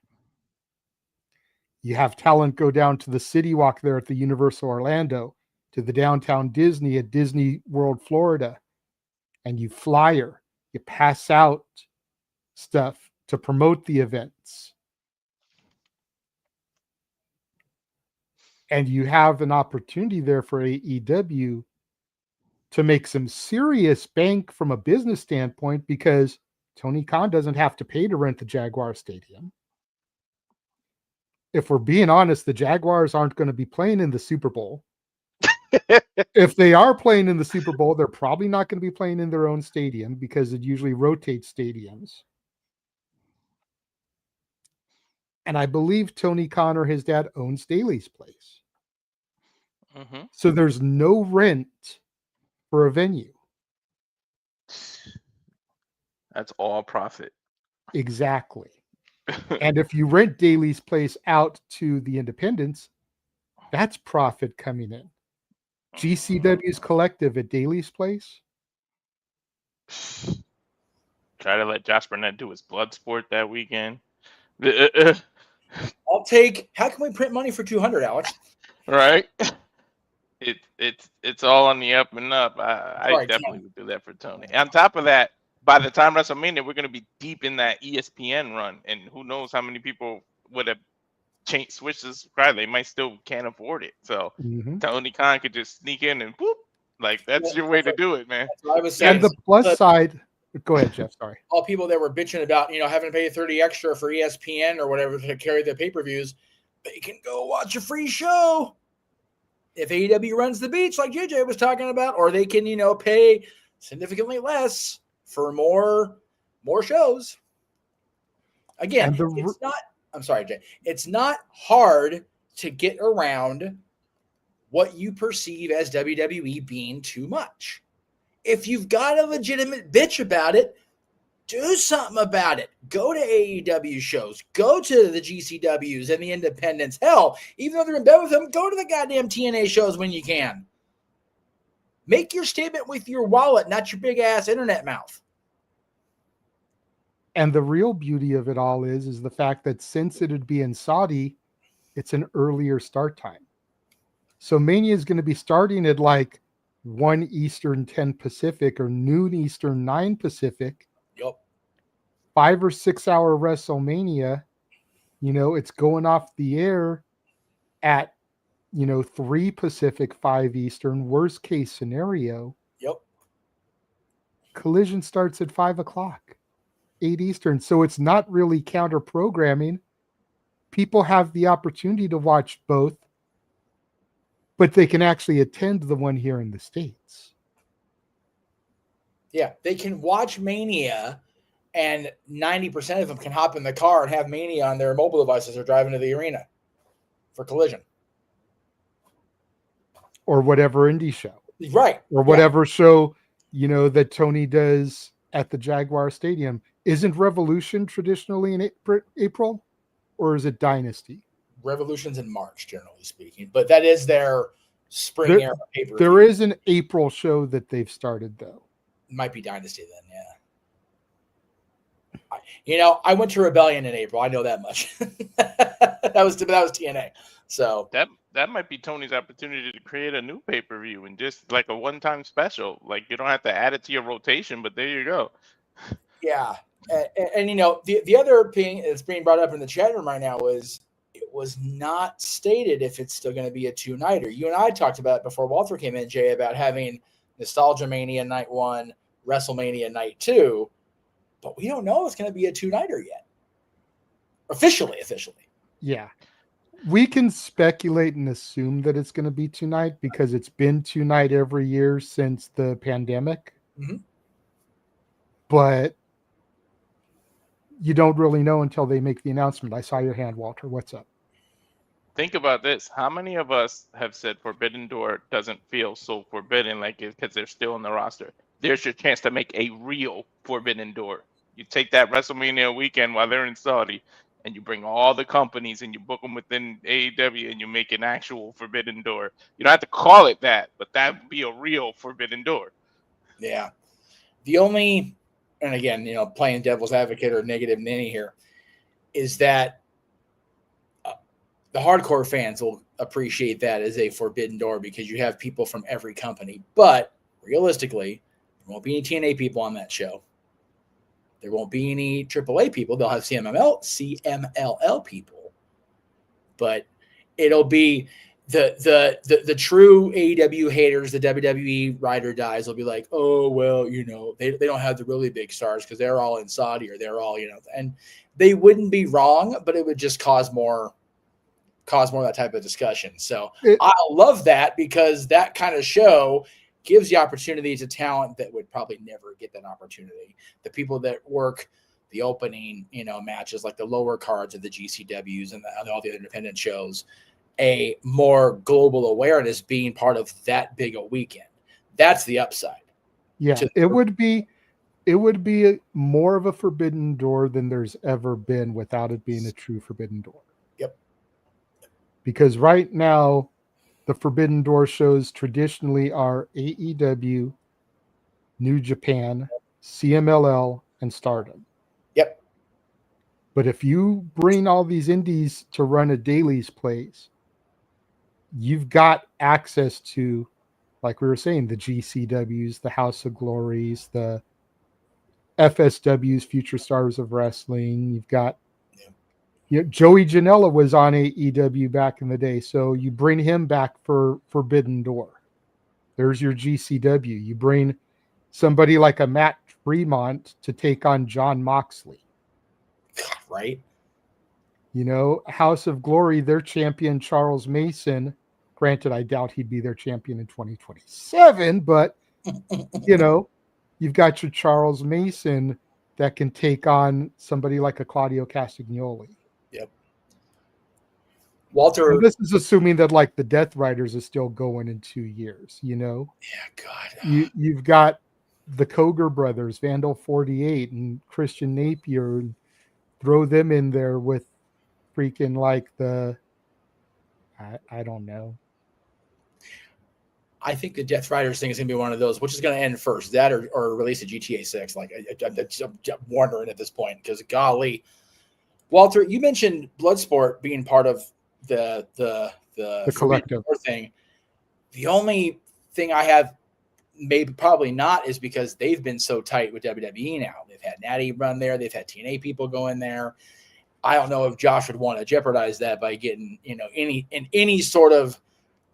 You have talent go down to the City Walk there at the Universal Orlando, to the downtown Disney at Disney World, Florida, and you flyer, you pass out stuff to promote the events. And you have an opportunity there for AEW to make some serious bank from a business standpoint, because Tony Khan doesn't have to pay to rent the Jaguar Stadium. If we're being honest, the Jaguars aren't going to be playing in the Super Bowl. If they are playing in the Super Bowl, they're probably not going to be playing in their own stadium, because it usually rotates stadiums. And I believe Tony Khan or his dad owns Daly's Place. Mm-hmm. So there's no rent for a venue. That's all profit. Exactly. And if you rent Daly's Place out to the independents, that's profit coming in. GCW's collective at Daly's Place. Try to let Josh Burnett do his blood sport that weekend. I'll take. How can we print money for 200, Alex? Right. It's all on the up and up. I Sorry, definitely would do that for Tony. On top of that, by the time WrestleMania, we're going to be deep in that ESPN run, and who knows how many people would have switched to subscribe. They might still can't afford it. So Tony Khan could just sneak in and whoop, like that's your way to do it, man. That's what I was saying. And the plus side. Go ahead, Jeff. Sorry. All people that were bitching about, having to pay 30 extra for ESPN or whatever to carry the pay-per-views, they can go watch a free show if AEW runs the beach like JJ was talking about, or they can, pay significantly less for more shows. Again, it's not. I'm sorry, Jay. It's not hard to get around what you perceive as WWE being too much. If you've got a legitimate bitch about it, do something about it. Go to AEW shows. Go to the GCWs and the independents. Hell, even though they're in bed with them, go to the goddamn TNA shows when you can. Make your statement with your wallet, not your big-ass internet mouth. And the real beauty of it all is the fact that since it would be in Saudi, it's an earlier start time. So Mania is going to be starting at like 1 Eastern, 10 Pacific, or noon Eastern, 9 Pacific. Yep. 5 or 6 hour WrestleMania. It's going off the air at, 3 Pacific, 5 Eastern, worst case scenario. Yep. Collision starts at 5 o'clock, 8 Eastern. So it's not really counter programming. People have the opportunity to watch both, but they can actually attend the one here in the States. Yeah, they can watch Mania, and 90% of them can hop in the car and have Mania on their mobile devices or driving to the arena for Collision. Or whatever indie show. Right. Or whatever show, that Tony does at the Jaguar Stadium. Isn't Revolution traditionally in April? Or is it Dynasty? Revolution's in March, generally speaking. But that is their spring era pay-per-view. There is an April show that they've started, though. Might be Dynasty then, yeah. I went to Rebellion in April. I know that much. that was TNA. So that that might be Tony's opportunity to create a new pay-per-view and just like a one-time special. Like you don't have to add it to your rotation, but there you go. Yeah. And you know, the other thing that's being brought up in the chat room right now is it was not stated if it's still going to be a two-nighter. You and I talked about it before Walter came in, Jay, about having Nostalgia Mania night 1, WrestleMania night 2, but we don't know it's going to be a two-nighter yet. Officially. Yeah. We can speculate and assume that it's going to be tonight because it's been tonight every year since the pandemic. Mm-hmm. But you don't really know until they make the announcement. I saw your hand, Walter. What's up? Think about this. How many of us have said Forbidden Door doesn't feel so forbidden like it because they're still in the roster? There's your chance to make a real Forbidden Door. You take that WrestleMania weekend while they're in Saudi and you bring all the companies and you book them within AEW and you make an actual Forbidden Door. You don't have to call it that, but that would be a real Forbidden Door. Yeah. The only, and again, you know, playing devil's advocate or negative Nanny here, is that the hardcore fans will appreciate that as a Forbidden Door because you have people from every company. But realistically, there won't be any TNA people on that show. There won't be any AAA people. They'll have CMLL people. But it'll be the true AEW haters, the WWE ride or dies will be like, oh, well, you know, they don't have the really big stars because they're all in Saudi or they're all, you know, and they wouldn't be wrong, but it would just cause more of that type of discussion. So I love that because that kind of show gives the opportunity to talent that would probably never get that opportunity. The people that work the opening, you know, matches like the lower cards of the GCWs and all the other independent shows, a more global awareness being part of that big a weekend. That's the upside. Yeah, it would be more of a Forbidden Door than there's ever been without it being a true Forbidden Door. Yep. Because right now, the Forbidden Door shows traditionally are AEW, New Japan, CMLL, and Stardom. Yep. But if you bring all these indies to run a dailies place, you've got access to, like we were saying, the GCWs, the House of Glories, the FSWs, Future Stars of Wrestling. You've got Joey Janela was on AEW back in the day, so you bring him back for Forbidden Door. There's your GCW. You bring somebody like a Matt Fremont to take on John Moxley. Right. You know, House of Glory, their champion Charles Mason. Granted, I doubt he'd be their champion in 2027, but, you know, you've got your Charles Mason that can take on somebody like a Claudio Castagnoli. Yep. Walter. And this is assuming that, like, the Death Riders is still going in 2 years, you know? Yeah, God. You've got the Koger brothers, Vandal 48, and Christian Napier, and throw them in there with freaking, like, I don't know. I think the Death Riders thing is going to be one of those, which is going to end first, that or release a GTA 6. Like, I'm wondering at this point because, golly, Walter, you mentioned Bloodsport being part of the collective thing. The only thing I have maybe probably not is because they've been so tight with WWE now. They've had Natty run there. They've had TNA people go in there. I don't know if Josh would want to jeopardize that by getting, you know, any sort of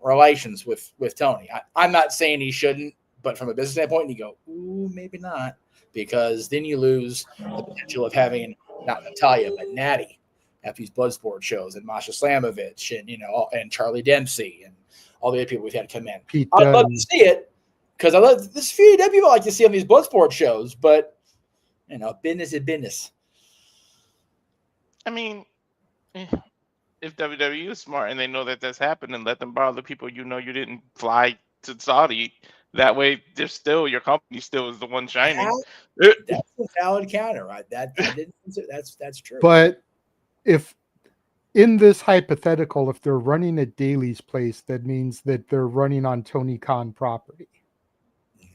relations with Tony. I'm not saying he shouldn't, but from a business standpoint, you go, ooh, maybe not, because then you lose the potential of having not Natalia but Natty at these Bloodsport shows and Masha Slamovich and, you know, and Charlie Dempsey and all the other people we've had come in. I'd love to see it because I love this few people I like to see on these Bloodsport shows, but, you know, business is business. I mean, if WWE is smart and they know that that's happened, and let them borrow the people you know you didn't fly to Saudi. That way, they're still, your company still is the one shining. That's a valid counter, right? That's true. But if in this hypothetical, if they're running at Daly's place, that means that they're running on Tony Khan property,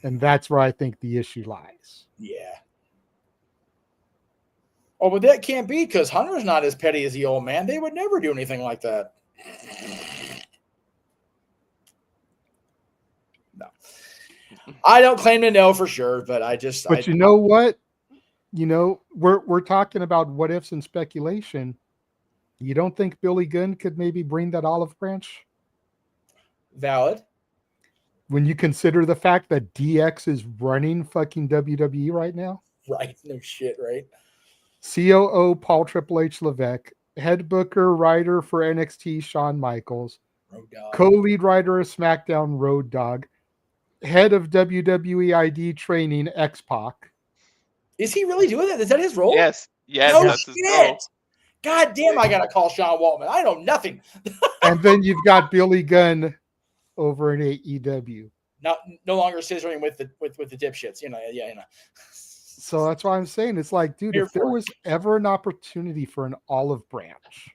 and that's where I think the issue lies. Yeah. Oh, but that can't be because Hunter's not as petty as the old man. They would never do anything like that. I don't claim to know for sure, but But you know what? You know, we're talking about what ifs and speculation. You don't think Billy Gunn could maybe bring that olive branch? Valid. When you consider the fact that DX is running fucking WWE right now? Right. No shit, right? COO Paul Triple H Levesque, head booker, writer for NXT Shawn Michaels, Road Dogg. co-lead writer of SmackDown Road Dogg, head of WWE ID training X-Pac. Is he really doing that? Is that his role? Yes. No That's his role. shit. God damn, I gotta call Sean Waltman. I know nothing. And then you've got Billy Gunn over in AEW. No longer scissoring with the dipshits. You know. So that's why I'm saying it's like, dude, if there was ever an opportunity for an olive branch,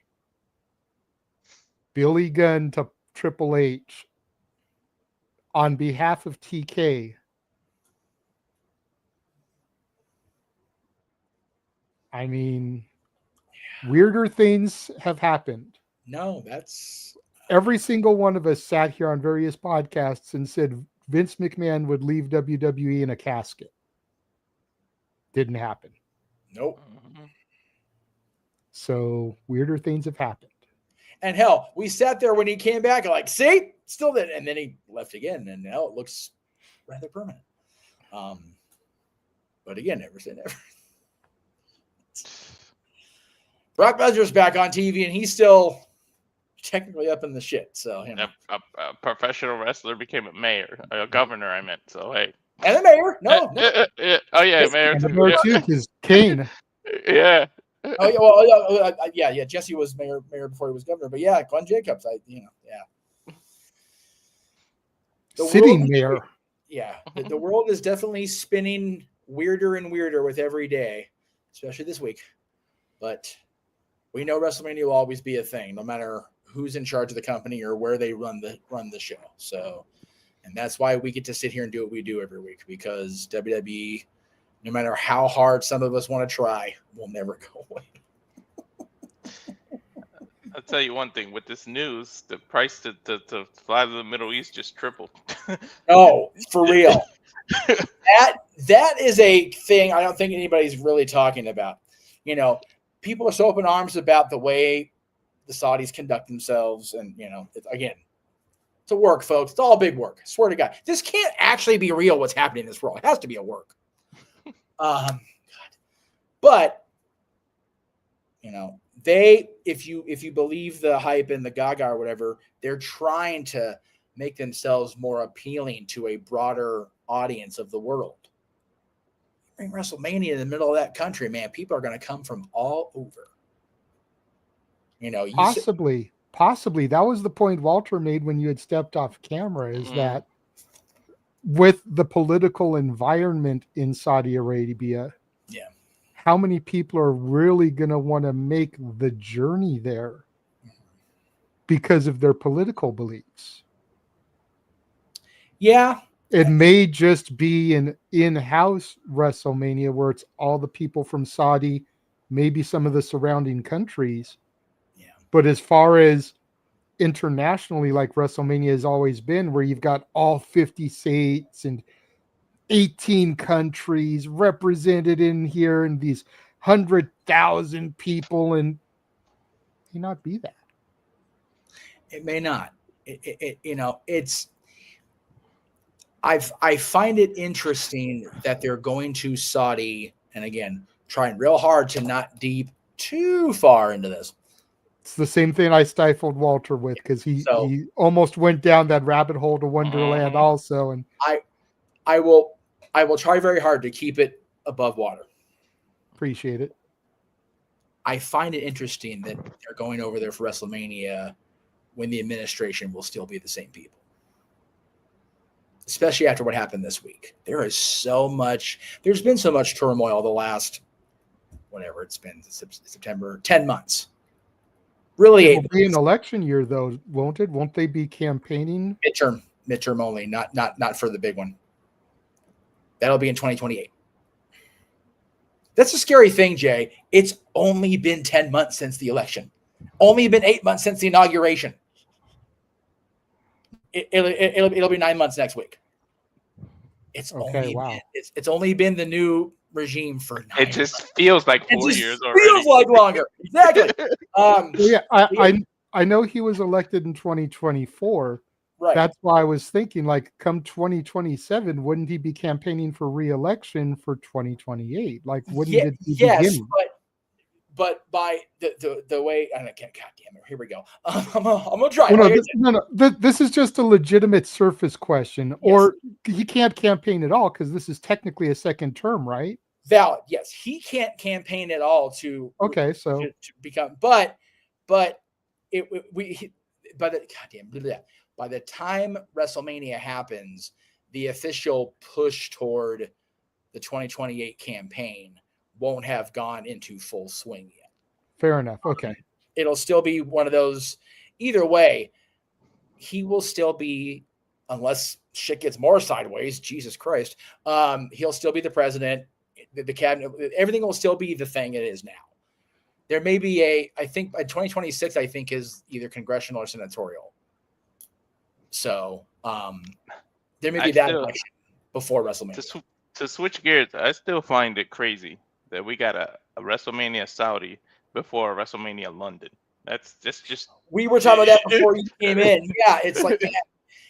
Billy Gunn to Triple H on behalf of TK, I mean, weirder things have happened. No, that's every single one of us sat here on various podcasts and said Vince McMahon would leave WWE in a casket. Didn't happen. nope. So weirder things have happened. And hell, we sat there when he came back, like, see, still did, and then he left again, and now it looks rather permanent. But again, never say never. Brock Lesnar's back on TV, and he's still technically up in the shit. So, you know. A professional wrestler became a mayor, a governor, I meant. So, hey. And a mayor. No. Oh, yeah, mayor. And mayor too, because Kane. Yeah. Oh, yeah. Well, yeah. Jesse was mayor before he was governor. But yeah, Glenn Jacobs, yeah. Sitting mayor. Yeah. The world is definitely spinning weirder and weirder with every day, especially this week. But we know WrestleMania will always be a thing, no matter who's in charge of the company or where they run the show. So, and that's why we get to sit here and do what we do every week, because WWE, no matter how hard some of us want to try, will never go away. I'll tell you one thing, with this news, the price to fly to the Middle East just tripled. Oh, for real. That is a thing I don't think anybody's really talking about. You know, people are so open arms about the way the Saudis conduct themselves. And, you know, again, it's a work, folks. It's all big work. I swear to God. This can't actually be real, what's happening in this world. It has to be a work. But, you know, if you believe the hype and the gaga or whatever, they're trying to make themselves more appealing to a broader audience of the world. Bring WrestleMania in the middle of that country, man. People are going to come from all over. You know, possibly. That was the point Walter made when you had stepped off camera, is that with the political environment in Saudi Arabia, how many people are really going to want to make the journey there because of their political beliefs? Yeah. It may just be an in-house WrestleMania where it's all the people from Saudi, maybe some of the surrounding countries. Yeah. But as far as internationally, like WrestleMania has always been, where you've got all 50 states and 18 countries represented in here and these 100,000 people, and it may not be that. It may not. You know, it's. I find it interesting that they're going to Saudi, and again, trying real hard to not deep too far into this. It's the same thing I stifled Walter with, because he almost went down that rabbit hole to Wonderland also. And I will try very hard to keep it above water. Appreciate it. I find it interesting that they're going over there for WrestleMania when the administration will still be the same people. Especially after what happened this week. There's been so much turmoil the last, whatever it's been, September, 10 months. Really, it will be an election year, though, won't it? Won't they be campaigning? Midterm only, not for the big one. That'll be in 2028. That's a scary thing, Jay. It's only been 10 months since the election. Only been 8 months since the inauguration. It'll be 9 months next week. It's Okay, wow. it's only been the new regime for 9 It just feels like 4 years already. Feels like longer. Exactly. Well, yeah, I know he was elected in 2024. Right. That's why I was thinking, like, come 2027, wouldn't he be campaigning for re-election for 2028? Like, wouldn't it be beginning? But by the way, I don't, God damn it, here we go. I'm gonna try. Well, no, this is just a legitimate surface question, or he can't campaign at all because this is technically a second term, right? Valid. Yes, he can't campaign at all to become, but by the time WrestleMania happens, the official push toward the 2028 campaign won't have gone into full swing yet. Fair enough. Okay. It'll still be one of those. Either way, he will still be, unless shit gets more sideways, Jesus Christ, he'll still be the president, the cabinet, everything will still be the thing it is now. There may be I think by 2026, I think is either congressional or senatorial. So there may be that election before WrestleMania. To switch gears, I still find it crazy that we got a WrestleMania Saudi before a WrestleMania London. That's just. We were talking about that before you came in. Yeah, it's like that.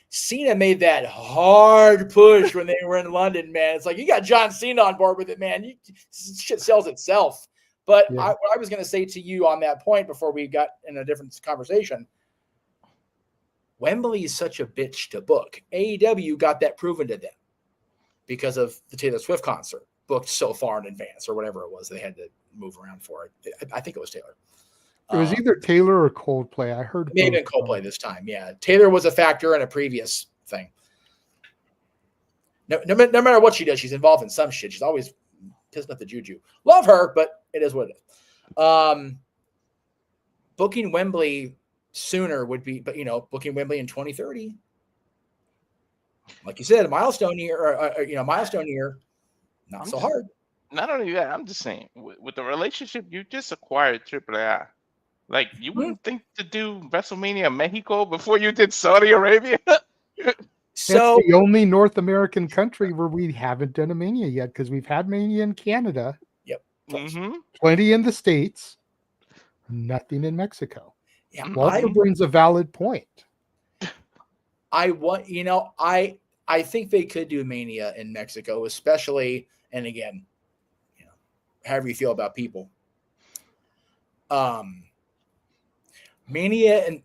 Cena made that hard push when they were in London, man. It's like you got John Cena on board with it, man. Shit sells itself. But what I was going to say to you on that point before we got in a different conversation, Wembley is such a bitch to book. AEW got that proven to them because of the Taylor Swift concert booked so far in advance or whatever it was. They had to move around for it. I think it was Taylor. It was either Taylor or Coldplay. I heard maybe Coldplay this time. Yeah, Taylor was a factor in a previous thing. No matter what she does, she's involved in some shit. She's always pissing up the juju. Love her, but it is what it is. Booking Wembley sooner would be, but booking Wembley in 2030, like you said, a milestone year, milestone year, not so hard. Not only that, I'm just saying, with the relationship you just acquired, AAA. Like, you wouldn't think to do WrestleMania Mexico before you did Saudi Arabia? So it's the only North American country where we haven't done a Mania yet, because we've had Mania in Canada. Yep. Plenty in the States. Nothing in Mexico. Yeah. Walter brings a valid point. I think they could do Mania in Mexico, especially, and again, however you feel about people. Mania and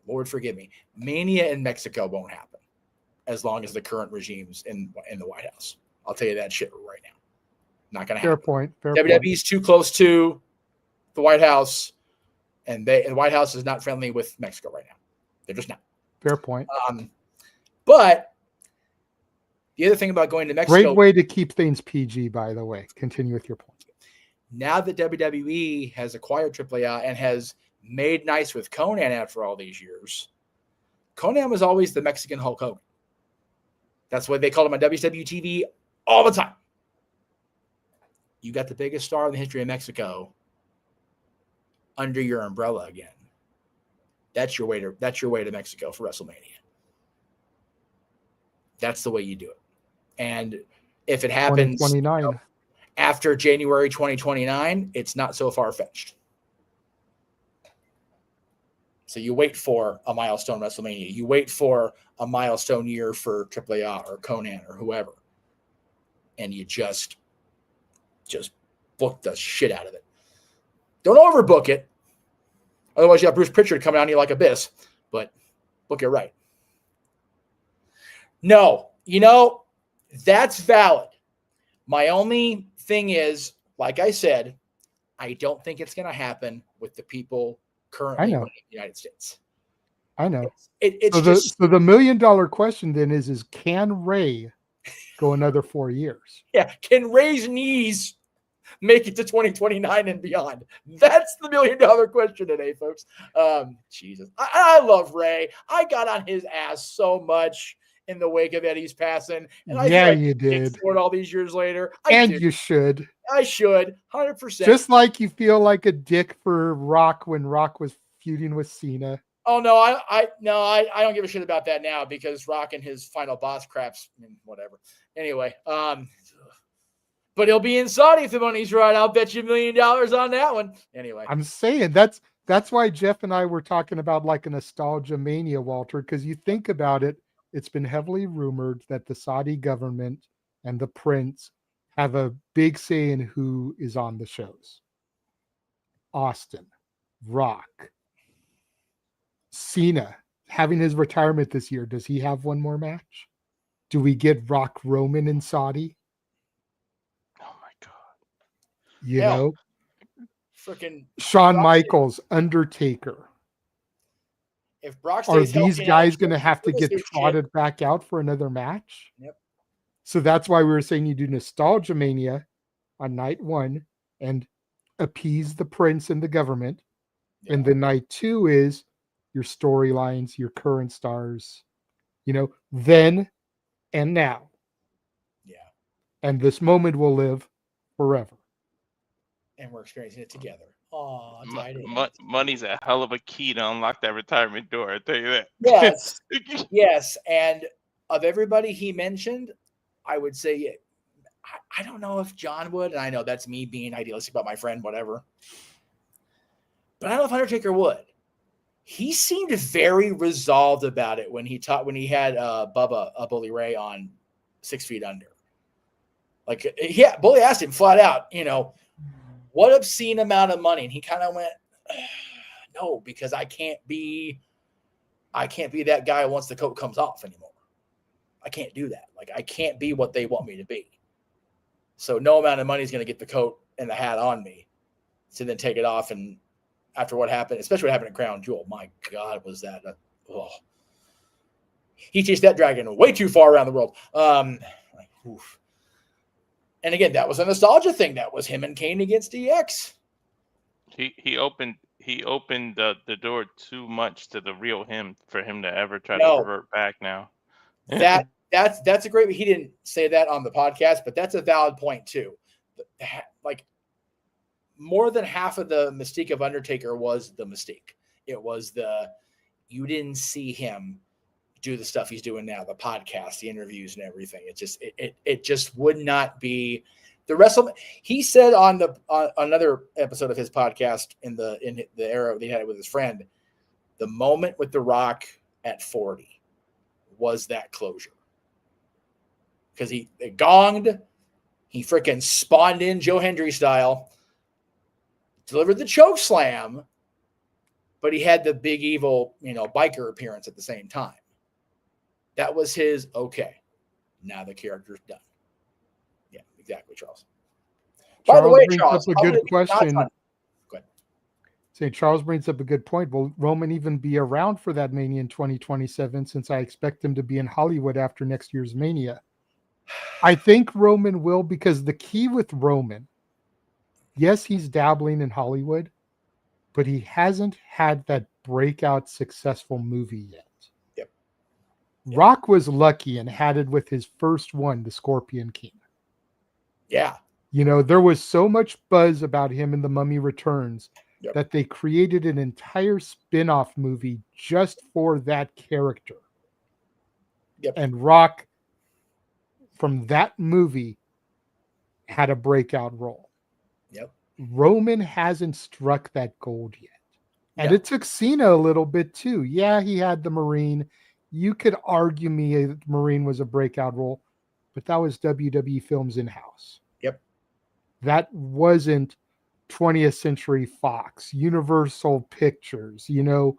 Lord forgive me, Mania in Mexico won't happen as long as the current regime's in the White House. I'll tell you that shit right now. Not gonna happen. Fair point. WWE's too close to the White House, and the White House is not friendly with Mexico right now. They're just not. Fair point. But the other thing about going to Mexico, great way to keep things PG, by the way. Continue with your point. Now that WWE has acquired AAA and has made nice with Conan after all these years, Conan was always the Mexican Hulk Hogan. That's what they called him on WWTV all the time. You got the biggest star in the history of Mexico under your umbrella again. That's your way to Mexico for WrestleMania. That's the way you do it. And if it happens after January 2029, it's not so far-fetched. So you wait for a milestone WrestleMania. You wait for a milestone year for AAA or Conan or whoever. And you just book the shit out of it. Don't overbook it. Otherwise, you have Bruce Pritchard coming on you like Abyss. But book it right. No, that's valid. My only thing is, like I said, I don't think it's going to happen with the people currently in the United States. I know. So the $1 million question then is can Ray go another 4 years? Yeah. Can Ray's knees make it to 2029 and beyond? That's the $1 million question today, folks. Jesus. I love Ray. I got on his ass so much in the wake of Eddie's passing. And I feel like you did. For it all these years later. You should. I should. 100%. Just like you feel like a dick for Rock when Rock was feuding with Cena. Oh no, I don't give a shit about that now because Rock and his final boss craps, whatever. Anyway, but he'll be in Saudi if the money's right. I'll bet you $1 million on that one. Anyway, I'm saying that's why Jeff and I were talking about like a nostalgia mania, Walter, because you think about it, it's been heavily rumored that the Saudi government and the prince have a big say in who is on the shows. Austin, Rock, Cena having his retirement this year. Does he have one more match? Do we get Rock Roman in Saudi? Oh my god! You Hell, know, freaking Shawn Brock, Michaels, Undertaker. if Brock Are stays these healthy, guys going to have to this get shit. trotted back out for another match? Yep. So that's why we were saying you do Nostalgia Mania on night 1 and appease the prince and the government. Yeah. And then night 2 is your storylines, your current stars, then and now. Yeah. And this moment will live forever. And we're experiencing it together. Oh, money's a hell of a key to unlock that retirement door. I tell you that. Yes, yes. And of everybody he mentioned, I would say, I don't know if John would, and I know that's me being idealistic about my friend, whatever. But I don't know if Undertaker would. He seemed very resolved about it when he had Bubba Bully Ray on 6 Feet Under. Like, yeah, Bully asked him flat out, what obscene amount of money? And he kind of went, no, because I can't be that guy once the coat comes off anymore. I can't do that. Like, I can't be what they want me to be. So no amount of money is going to get the coat and the hat on me to then take it off. And after what happened, especially what happened at Crown Jewel, my God, was that he chased that dragon way too far around the world. Oof. And again, that was a nostalgia thing. That was him and Kane against DX. He opened the door too much to the real him for him to ever try to revert back now. That's a great. He didn't say that on the podcast, but that's a valid point too. Like, more than half of the mystique of Undertaker was the mystique. It was you didn't see him do the stuff he's doing now, the podcast, the interviews, and everything. It just would not be the Wrestle. He said on another episode of his podcast in the era that he had it with his friend, the moment with The Rock at 40 was that closure. Because he gonged, he freaking spawned in Joe Hendry style, delivered the choke slam, but he had the big evil, biker appearance at the same time. That was his, okay, now the character's done. Yeah, exactly, Charles. By the way, Charles, a good question. Go ahead. Say, Charles brings up a good point. Will Roman even be around for that Mania in 2027, since I expect him to be in Hollywood after next year's Mania? I think Roman will, because the key with Roman, yes, he's dabbling in Hollywood, but he hasn't had that breakout successful movie yet. Yep. Rock was lucky and had it with his first one, The Scorpion King. Yeah. There was so much buzz about him in The Mummy Returns that they created an entire spin-off movie just for that character. Yep. And Rock, from that movie, had a breakout role. Yep. Roman hasn't struck that gold yet. And it took Cena a little bit too. Yeah, he had the Marine. You could argue me that Marine was a breakout role, but that was WWE Films in-house. Yep. That wasn't 20th Century Fox, Universal Pictures, No.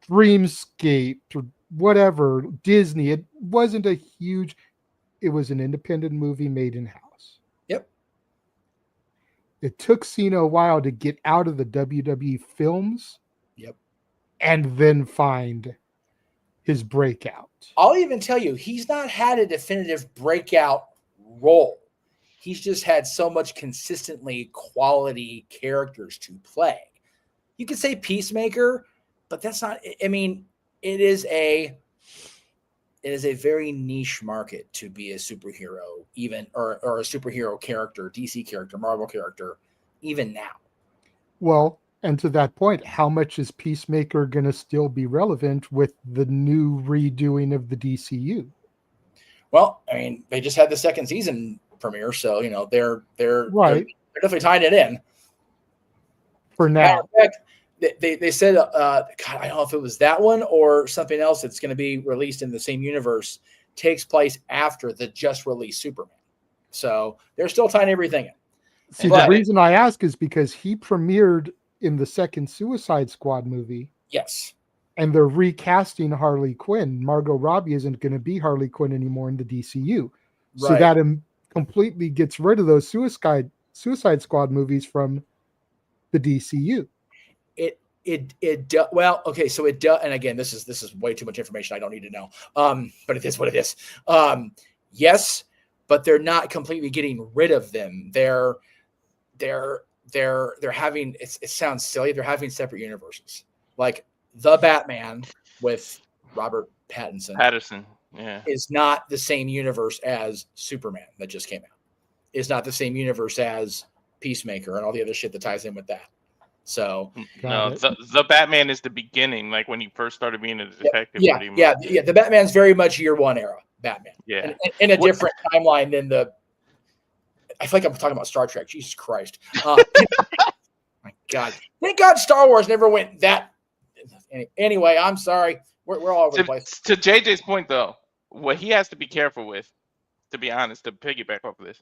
Dreamscape, or whatever, Disney. It wasn't a huge, it was an independent movie made in-house. Yep. It took Cena a while to get out of the WWE Films. Yep. And then find his breakout. I'll even tell you, he's not had a definitive breakout role. He's just had so much consistently quality characters to play. You could say Peacemaker, but that's not, I mean, it is a very niche market to be a superhero, even, or a superhero character, DC character, Marvel character, even now. Well, And to that point, how much is Peacemaker going to still be relevant with the new redoing of the DCU? Well, I mean, they just had the second season premiere, so they're Right. definitely tying it in. For now. In fact, they said, God, I don't know if it was that one or something else that's going to be released in the same universe, takes place after the just released Superman. So they're still tying everything in. See, the reason I ask is because he premiered in the second Suicide Squad movie. Yes. And they're recasting Harley Quinn. Margot Robbie isn't going to be Harley Quinn anymore in the DCU. Right. So that completely gets rid of those Suicide Squad movies from the DCU. Well, okay, so it does, and again, this is way too much information I don't need to know. But it is what it is. Yes, but they're not completely getting rid of them. They're having, it sounds silly, they're having separate universes. Like the Batman with Robert Pattinson is not the same universe as Superman that just came out. Is not the same universe as Peacemaker and all the other shit that ties in with that. So no, the Batman is the beginning, like when he first started being a detective. Yeah. The Batman's very much year one era Batman. Yeah, in a different timeline than the. I feel like I'm talking about Star Trek. Jesus Christ! My God, thank God Star Wars never went that. Anyway, I'm sorry. We're all over the place. To JJ's point, though, what he has to be careful with, to be honest, to piggyback off of this,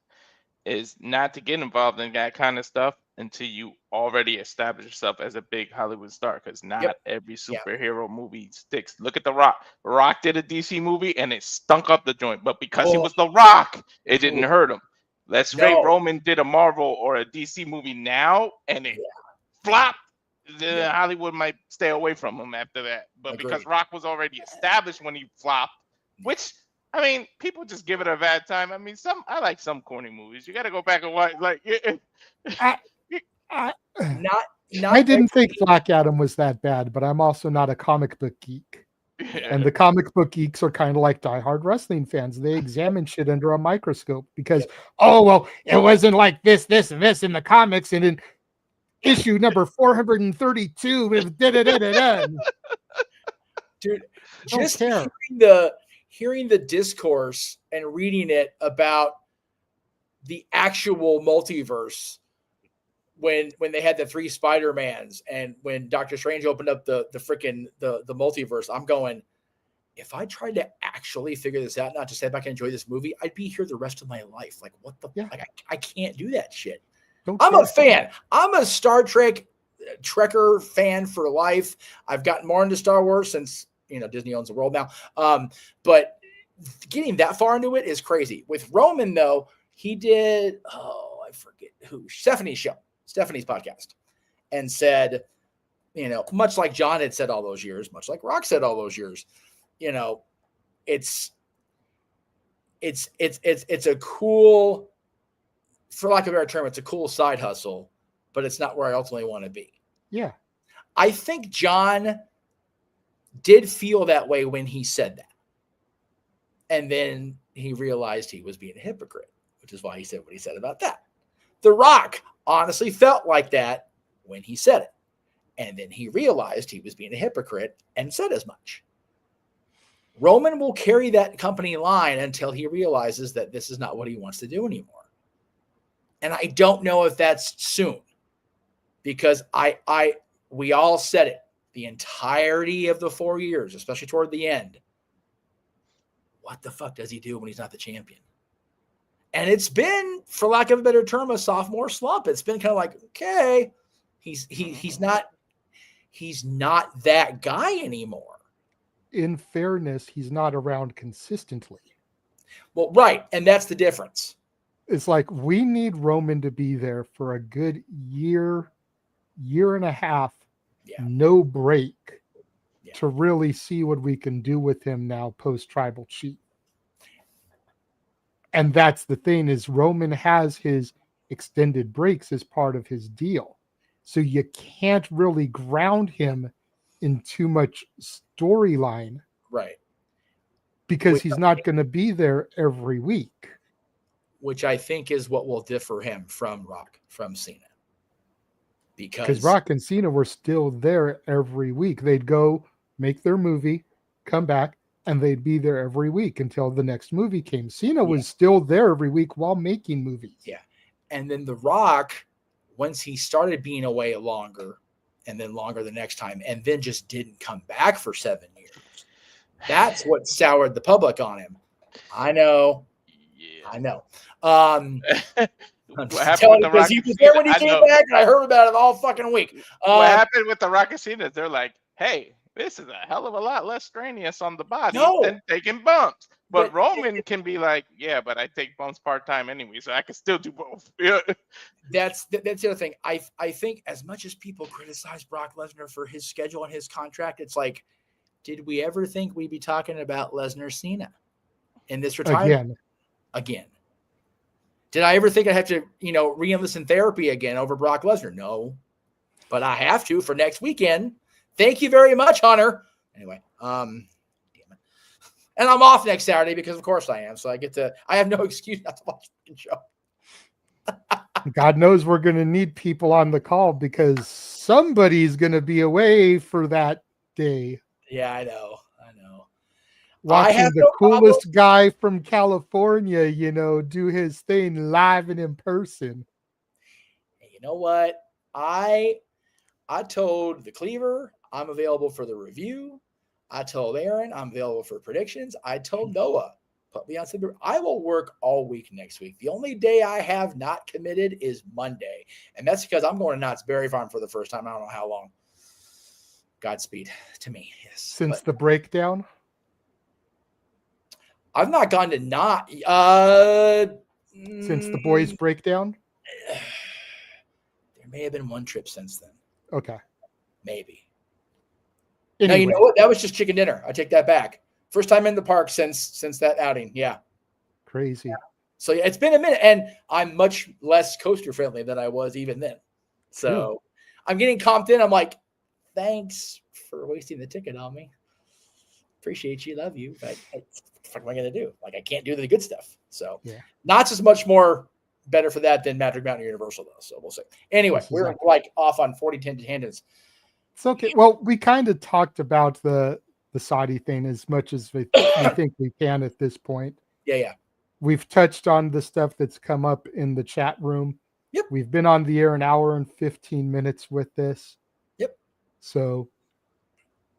is not to get involved in that kind of stuff until you already establish yourself as a big Hollywood star, because not every superhero movie sticks. Look at The Rock. Rock did a DC movie and it stunk up the joint, but because he was The Rock, it didn't hurt him. Let's say Roman did a Marvel or a DC movie now and it flopped, then Hollywood might stay away from him after that. But because Rock was already established when he flopped, which, I mean, people just give it a bad time. I mean, I like some corny movies. You got to go back and watch. Like, I didn't think Black Adam was that bad, but I'm also not a comic book geek. And the comic book geeks are kind of like diehard wrestling fans. They examine shit under a microscope because, it wasn't like this, this, and this in the comics, and in issue number 432 with da-da-da-da-da. Dude, just hearing the discourse and reading it about the actual multiverse when they had the 3 Spider-Mans and when Doctor Strange opened up the freaking the multiverse, I'm going, if I tried to actually figure this out, not just sit back and enjoy this movie, I'd be here the rest of my life. Like, what the like I can't do that shit. I'm a fan. I'm a Star Trek Trekker fan for life. I've gotten more into Star Wars since Disney owns the world now. But getting that far into it is crazy. With Roman, though, he did, I forget who, Stephanie's podcast, and said, much like John had said all those years, much like Rock said all those years, it's a cool, for lack of a better term, it's a cool side hustle, but it's not where I ultimately want to be. Yeah. I think John did feel that way when he said that. And then he realized he was being a hypocrite, which is why he said what he said about that. The Rock honestly felt like that when he said it. And then he realized he was being a hypocrite and said as much. Roman will carry that company line until he realizes that this is not what he wants to do anymore. And I don't know if that's soon, because we all said it the entirety of the 4 years, especially toward the end. What the fuck does he do when he's not the champion? And it's been, for lack of a better term, a sophomore slump. It's been kind of like, okay, he's not that guy anymore. In fairness, he's not around consistently. Well, right, and that's the difference. It's like we need Roman to be there for a good year and a half, no break, to really see what we can do with him now post-Tribal Chief. And that's the thing, is Roman has his extended breaks as part of his deal. So you can't really ground him in too much storyline. Right. Because he's not going to be there every week. Which I think is what will differ him from Rock, from Cena. Because Rock and Cena were still there every week. They'd go make their movie, come back, and they'd be there every week until the next movie came. Cena was still there every week while making movies. Yeah. And then The Rock, once he started being away longer and then longer the next time, and then just didn't come back for 7 years. That's what soured the public on him. I know. Yeah. I know. What happened with the Rock? He was there when he came back, and I heard about it all fucking week. What happened with the Rock and Cena? They're like, hey, this is a hell of a lot less strenuous on the body than taking bumps. But Roman can be like, yeah, but I take bumps part-time anyway, so I can still do both. Yeah. That's the other thing. I think as much as people criticize Brock Lesnar for his schedule and his contract, it's like, did we ever think we'd be talking about Lesnar Cena in this retirement? Again. Did I ever think I'd have to, re-enlist in therapy again over Brock Lesnar? No. But I have to for next weekend. Thank you very much, Hunter. Anyway, damn it. And I'm off next Saturday because of course I am. So I have no excuse not to watch the show. God knows we're going to need people on the call because somebody's going to be away for that day. Yeah, I know. Watching the coolest guy from California, do his thing live and in person. You know what? I told the Cleaver I'm available for the review. I told Aaron I'm available for predictions. I told Noah, put me on something. I will work all week next week. The only day I have not committed is Monday. And that's because I'm going to Knott's Berry Farm for the first time. I don't know how long. Godspeed to me. Yes. Since the breakdown? I've not gone to Knott. Since the boys' breakdown? There may have been one trip since then. Okay. Maybe. Anyway. No, you know what? That was just chicken dinner. I take that back. First time in the park since that outing. Yeah. Crazy. Yeah. So yeah, it's been a minute, and I'm much less coaster friendly than I was even then. So I'm getting comped in. I'm like, thanks for wasting the ticket on me. Appreciate you. Love you. But what the fuck am I going to do? Like, I can't do the good stuff. So Knott's is much more better for that than Magic Mountain Universal, though. So we'll see. Anyway, we're like off on 40 tangents. It's okay. Well, we kind of talked about the Saudi thing as much as we think we can at this point. Yeah. We've touched on the stuff that's come up in the chat room. Yep. We've been on the air an hour and 15 minutes with this. Yep. So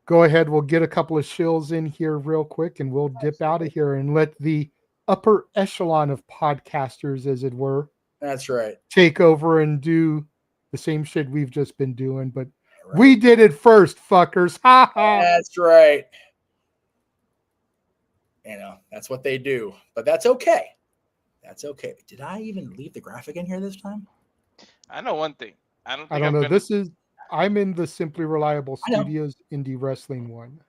go ahead. We'll get a couple of shills in here real quick and we'll dip out of here and let the upper echelon of podcasters, as it were. That's right. Take over and do the same shit we've just been doing, but we did it first, fuckers. Ha ha. That's right. That's what they do, but that's okay. That's okay. Did I even leave the graphic in here this time? I know one thing. I don't know. I'm in the Simply Reliable Studios Indie Wrestling one.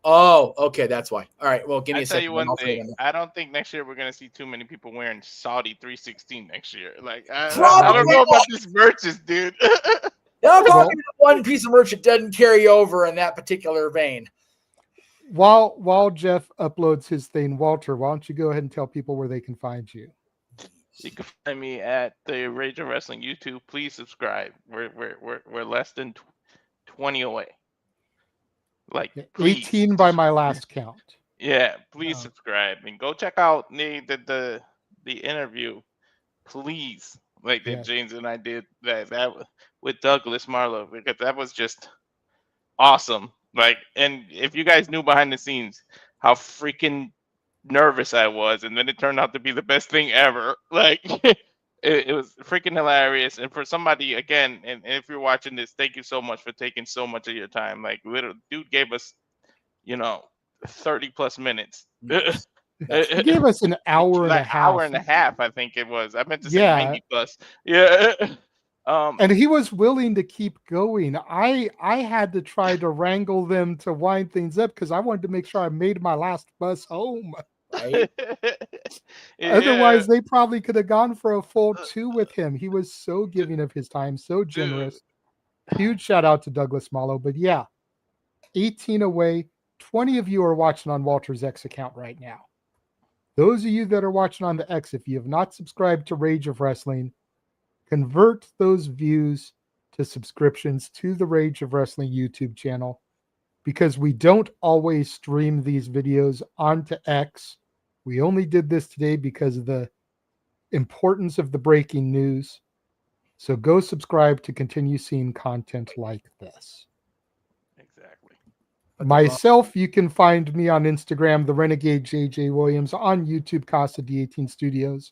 Oh, okay. That's why. All right. Well, give me a second. Tell you one thing. I don't think next year we're going to see too many people wearing Saudi 316 next year. Like, I don't know about these merches, dude. I'm talking about one piece of merch that doesn't carry over in that particular vein. While Jeff uploads his thing, Walter, why don't you go ahead and tell people where they can find you? You can find me at the Rage of Wrestling YouTube. Please subscribe. We're less than 20 away. Like 18 by my last count. Yeah, please subscribe and go check out the interview, please. Like that James and I did that with Douglas Marlowe, because that was just awesome. Like, and if you guys knew behind the scenes how freaking nervous I was, and then it turned out to be the best thing ever. Like, it was freaking hilarious. And for somebody, again, and if you're watching this, thank you so much for taking so much of your time. Like, little dude gave us, 30 plus minutes. He gave us an hour and a half. Hour and a half, I think it was. I meant to say 90 plus. Yeah. And he was willing to keep going. I had to try to wrangle them to wind things up because I wanted to make sure I made my last bus home. Right? Otherwise, they probably could have gone for a full 2 with him. He was so giving of his time, so generous. Huge shout out to Douglas Marlowe. But 18 away. 20 of you are watching on Walter's X account right now. Those of you that are watching on the X, if you have not subscribed to Rage of Wrestling, convert those views to subscriptions to the Rage of Wrestling YouTube channel, because we don't always stream these videos onto X. We only did this today because of the importance of the breaking news. So go subscribe to continue seeing content like this. Exactly. Myself, you can find me on Instagram, the Renegade JJ Williams, on YouTube, Casa D18 Studios,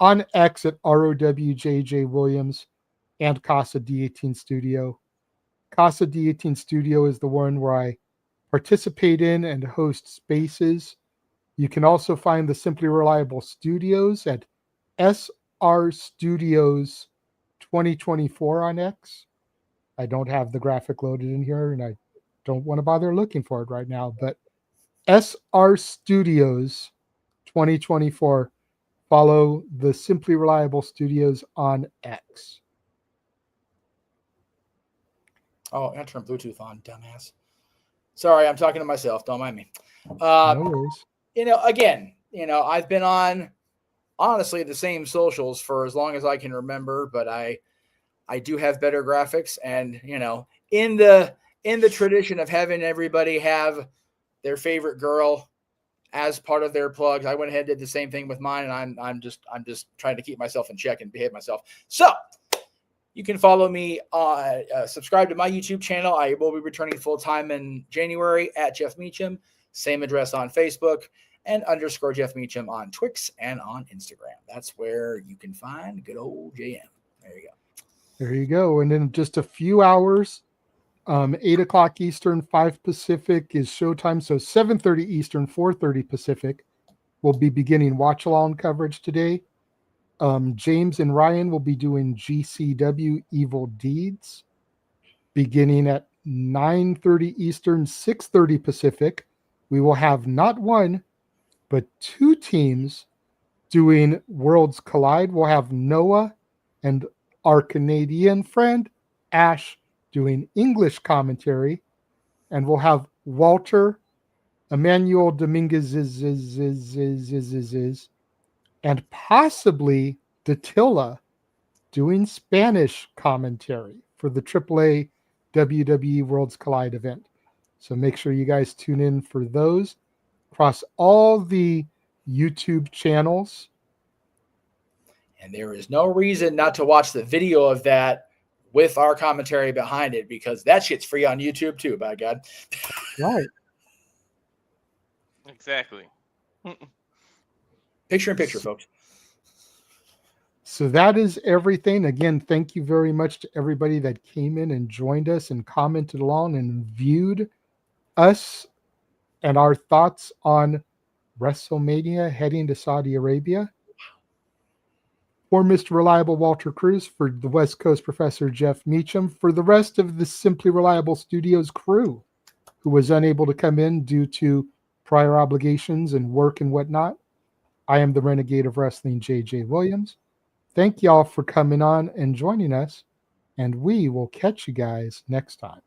on X at ROWJJ Williams, and Casa D18 Studio. Casa D18 Studio is the one where I participate in and host spaces. You can also find the Simply Reliable Studios at SR Studios 2024 on X. I don't have the graphic loaded in here, and I don't want to bother looking for it right now, but SR Studios 2024. Follow the Simply Reliable Studios on X. Oh, I turned Bluetooth on, dumbass. Sorry, I'm talking to myself. Don't mind me. No worries. Again, I've been on, honestly, the same socials for as long as I can remember, but I do have better graphics, and in the tradition of having everybody have their favorite girl as part of their plugs, I went ahead and did the same thing with mine, and I'm just trying to keep myself in check and behave myself. So you can follow me, subscribe to my YouTube channel. I will be returning full time in January at Jeff Meacham. Same address on Facebook, and _ Jeff Meacham on Twix and on Instagram. That's where you can find good old JM. There you go. There you go. And in just a few hours, 8 o'clock Eastern, 5 Pacific is showtime. So 7:30 Eastern, 4:30 Pacific will be beginning watch along coverage today. James and Ryan will be doing GCW Evil Deeds beginning at 9:30 Eastern, 6:30 Pacific. We will have not one, but two teams doing Worlds Collide. We'll have Noah and our Canadian friend Ash doing English commentary, and we'll have Walter, Emmanuel Dominguez and possibly Datilla doing Spanish commentary for the AAA WWE Worlds Collide event. So make sure you guys tune in for those across all the YouTube channels. And there is no reason not to watch the video of that with our commentary behind it, because that shit's free on YouTube too, by God. Right. Exactly. Picture in picture, folks. So that is everything. Again, thank you very much to everybody that came in and joined us and commented along and viewed us and our thoughts on WrestleMania heading to Saudi Arabia. For Mr. Reliable Walter Cruz, for the West Coast Professor Jeff Meacham, for the rest of the Simply Reliable Studios crew who was unable to come in due to prior obligations and work and whatnot, I am the Renegade of Wrestling, JJ Williams. Thank y'all for coming on and joining us, and we will catch you guys next time.